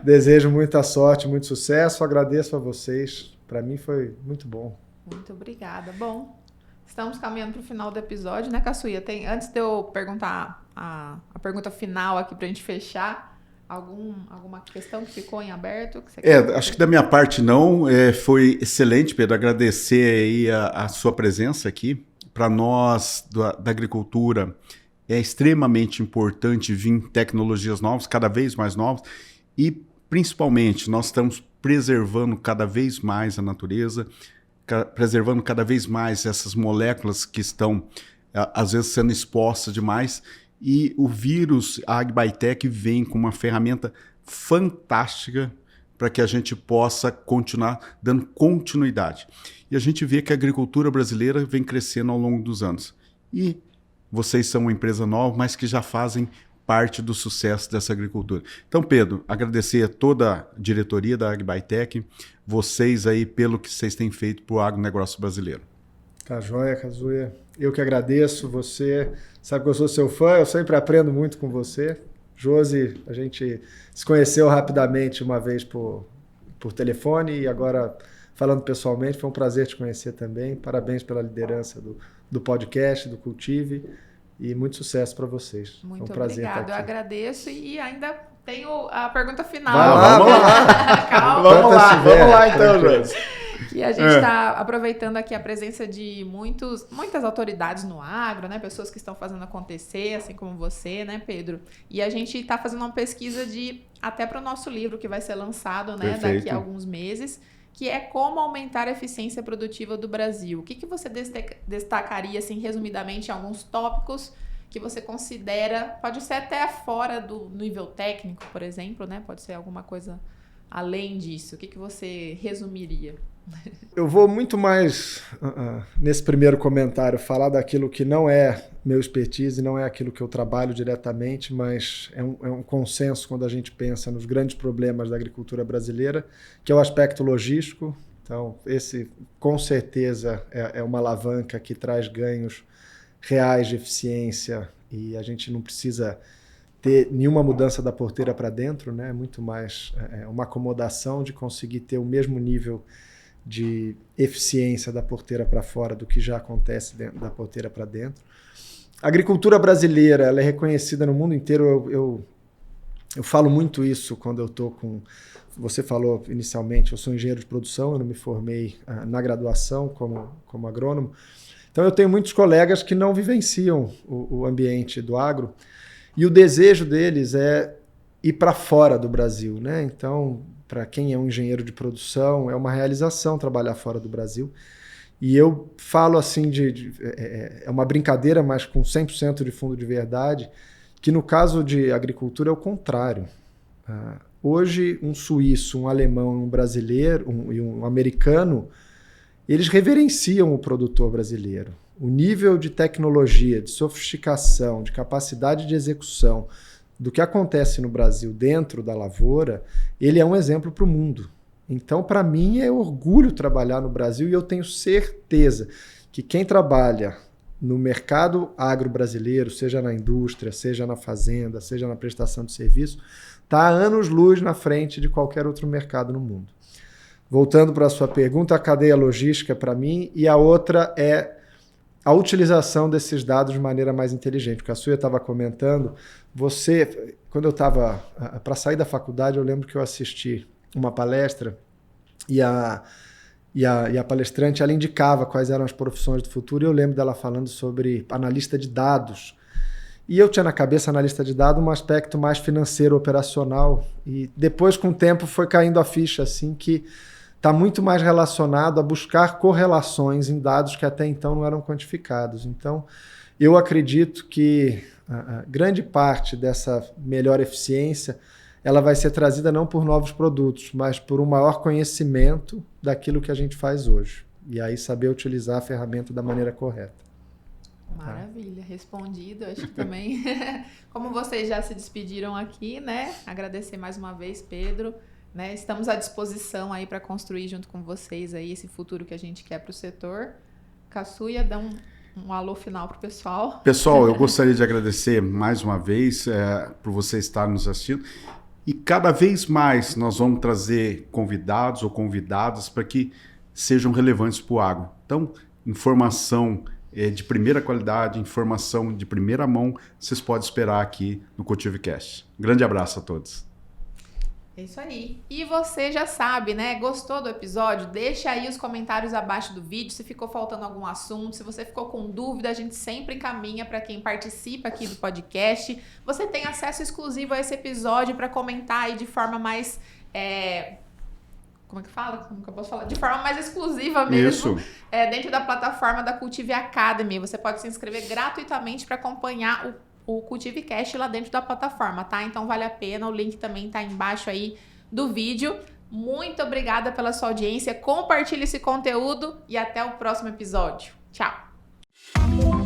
desejo muita sorte, muito sucesso. Agradeço a vocês. Para mim foi muito bom. Muito obrigada. Bom, estamos caminhando para o final do episódio, né, Caçuia? Antes de eu perguntar a pergunta final aqui para a gente fechar, alguma questão que ficou em aberto? Que você acho que da minha parte não. Foi excelente, Pedro. Agradecer aí a sua presença aqui. Para nós da agricultura, é extremamente importante vir tecnologias novas, cada vez mais novas, e principalmente nós estamos preservando cada vez mais a natureza, preservando cada vez mais essas moléculas que estão, às vezes, sendo expostas demais, e o vírus, a AgBiTech, vem com uma ferramenta fantástica para que a gente possa continuar dando continuidade. E a gente vê que a agricultura brasileira vem crescendo ao longo dos anos. E vocês são uma empresa nova, mas que já fazem parte do sucesso dessa agricultura. Então, Pedro, agradecer a toda a diretoria da AgBiTech, vocês aí pelo que vocês têm feito para o agronegócio brasileiro. Tá joia, Caçuia. Eu que agradeço. Você sabe que eu sou seu fã, eu sempre aprendo muito com você. Josi, a gente se conheceu rapidamente uma vez por telefone e agora falando pessoalmente, foi um prazer te conhecer também. Parabéns pela liderança do podcast, do Cultive, e muito sucesso para vocês. Muito é um prazer obrigado. estar aqui. Eu agradeço e ainda tenho a pergunta final. Vamos lá. Calma. Vamos lá então, Josi. E a gente está aproveitando aqui a presença de muitas autoridades no agro, né? Pessoas que estão fazendo acontecer, assim como você, né, Pedro? E a gente está fazendo uma pesquisa até para o nosso livro, que vai ser lançado, né, daqui a alguns meses, que é Como Aumentar a Eficiência Produtiva do Brasil. O que você destacaria, assim, resumidamente, em alguns tópicos que você considera, pode ser até fora do nível técnico, por exemplo, né? Pode ser alguma coisa além disso. O que você resumiria? Eu vou muito mais, nesse primeiro comentário, falar daquilo que não é meu expertise, não é aquilo que eu trabalho diretamente, mas é um consenso quando a gente pensa nos grandes problemas da agricultura brasileira, que é o aspecto logístico. Então, esse, com certeza, é uma alavanca que traz ganhos reais de eficiência e a gente não precisa ter nenhuma mudança da porteira para dentro, né? Muito mais uma acomodação de conseguir ter o mesmo nível de eficiência da porteira para fora do que já acontece da porteira para dentro. A agricultura brasileira, ela é reconhecida no mundo inteiro. Eu falo muito isso quando eu estou com... Você falou inicialmente, eu sou engenheiro de produção, eu não me formei na graduação como agrônomo. Então eu tenho muitos colegas que não vivenciam o ambiente do agro e o desejo deles é ir para fora do Brasil, né? Então, para quem é um engenheiro de produção, é uma realização trabalhar fora do Brasil. E eu falo assim, é uma brincadeira, mas com 100% de fundo de verdade, que no caso de agricultura é o contrário. Hoje, um suíço, um alemão, um brasileiro e um americano, eles reverenciam o produtor brasileiro. O nível de tecnologia, de sofisticação, de capacidade de execução do que acontece no Brasil dentro da lavoura, ele é um exemplo para o mundo. Então, para mim, é orgulho trabalhar no Brasil e eu tenho certeza que quem trabalha no mercado agro-brasileiro, seja na indústria, seja na fazenda, seja na prestação de serviço, está a anos-luz na frente de qualquer outro mercado no mundo. Voltando para a sua pergunta, a cadeia logística para mim, e a outra é a utilização desses dados de maneira mais inteligente. O Caçuia estava comentando, quando eu estava para sair da faculdade, eu lembro que eu assisti uma palestra e a palestrante ela indicava quais eram as profissões do futuro, e eu lembro dela falando sobre analista de dados. E eu tinha na cabeça, analista de dados, um aspecto mais financeiro, operacional, e depois, com o tempo, foi caindo a ficha assim, que está muito mais relacionado a buscar correlações em dados que até então não eram quantificados. Então, eu acredito que grande parte dessa melhor eficiência ela vai ser trazida não por novos produtos, mas por um maior conhecimento daquilo que a gente faz hoje. E aí saber utilizar a ferramenta da maneira correta. Maravilha, respondido. Acho que também, como vocês já se despediram aqui, né? Agradecer mais uma vez, Pedro. Né? Estamos à disposição aí para construir junto com vocês aí esse futuro que a gente quer para o setor. Caçuia, dá um alô final para o pessoal. Pessoal, eu gostaria de agradecer mais uma vez por você estar nos assistindo. E cada vez mais nós vamos trazer convidados ou convidadas para que sejam relevantes para o agro. Então, informação de primeira qualidade, informação de primeira mão, vocês podem esperar aqui no CultiveCast. Grande abraço a todos. É isso aí. E você já sabe, né? Gostou do episódio? Deixa aí os comentários abaixo do vídeo se ficou faltando algum assunto. Se você ficou com dúvida, a gente sempre encaminha para quem participa aqui do podcast. Você tem acesso exclusivo a esse episódio para comentar aí de forma mais... Como é que fala? Como que eu posso falar? De forma mais exclusiva mesmo. Isso. Dentro da plataforma da Cultive Academy. Você pode se inscrever gratuitamente para acompanhar o CultiveCast lá dentro da plataforma, tá? Então vale a pena, o link também tá embaixo aí do vídeo. Muito obrigada pela sua audiência, compartilhe esse conteúdo e até o próximo episódio. Tchau!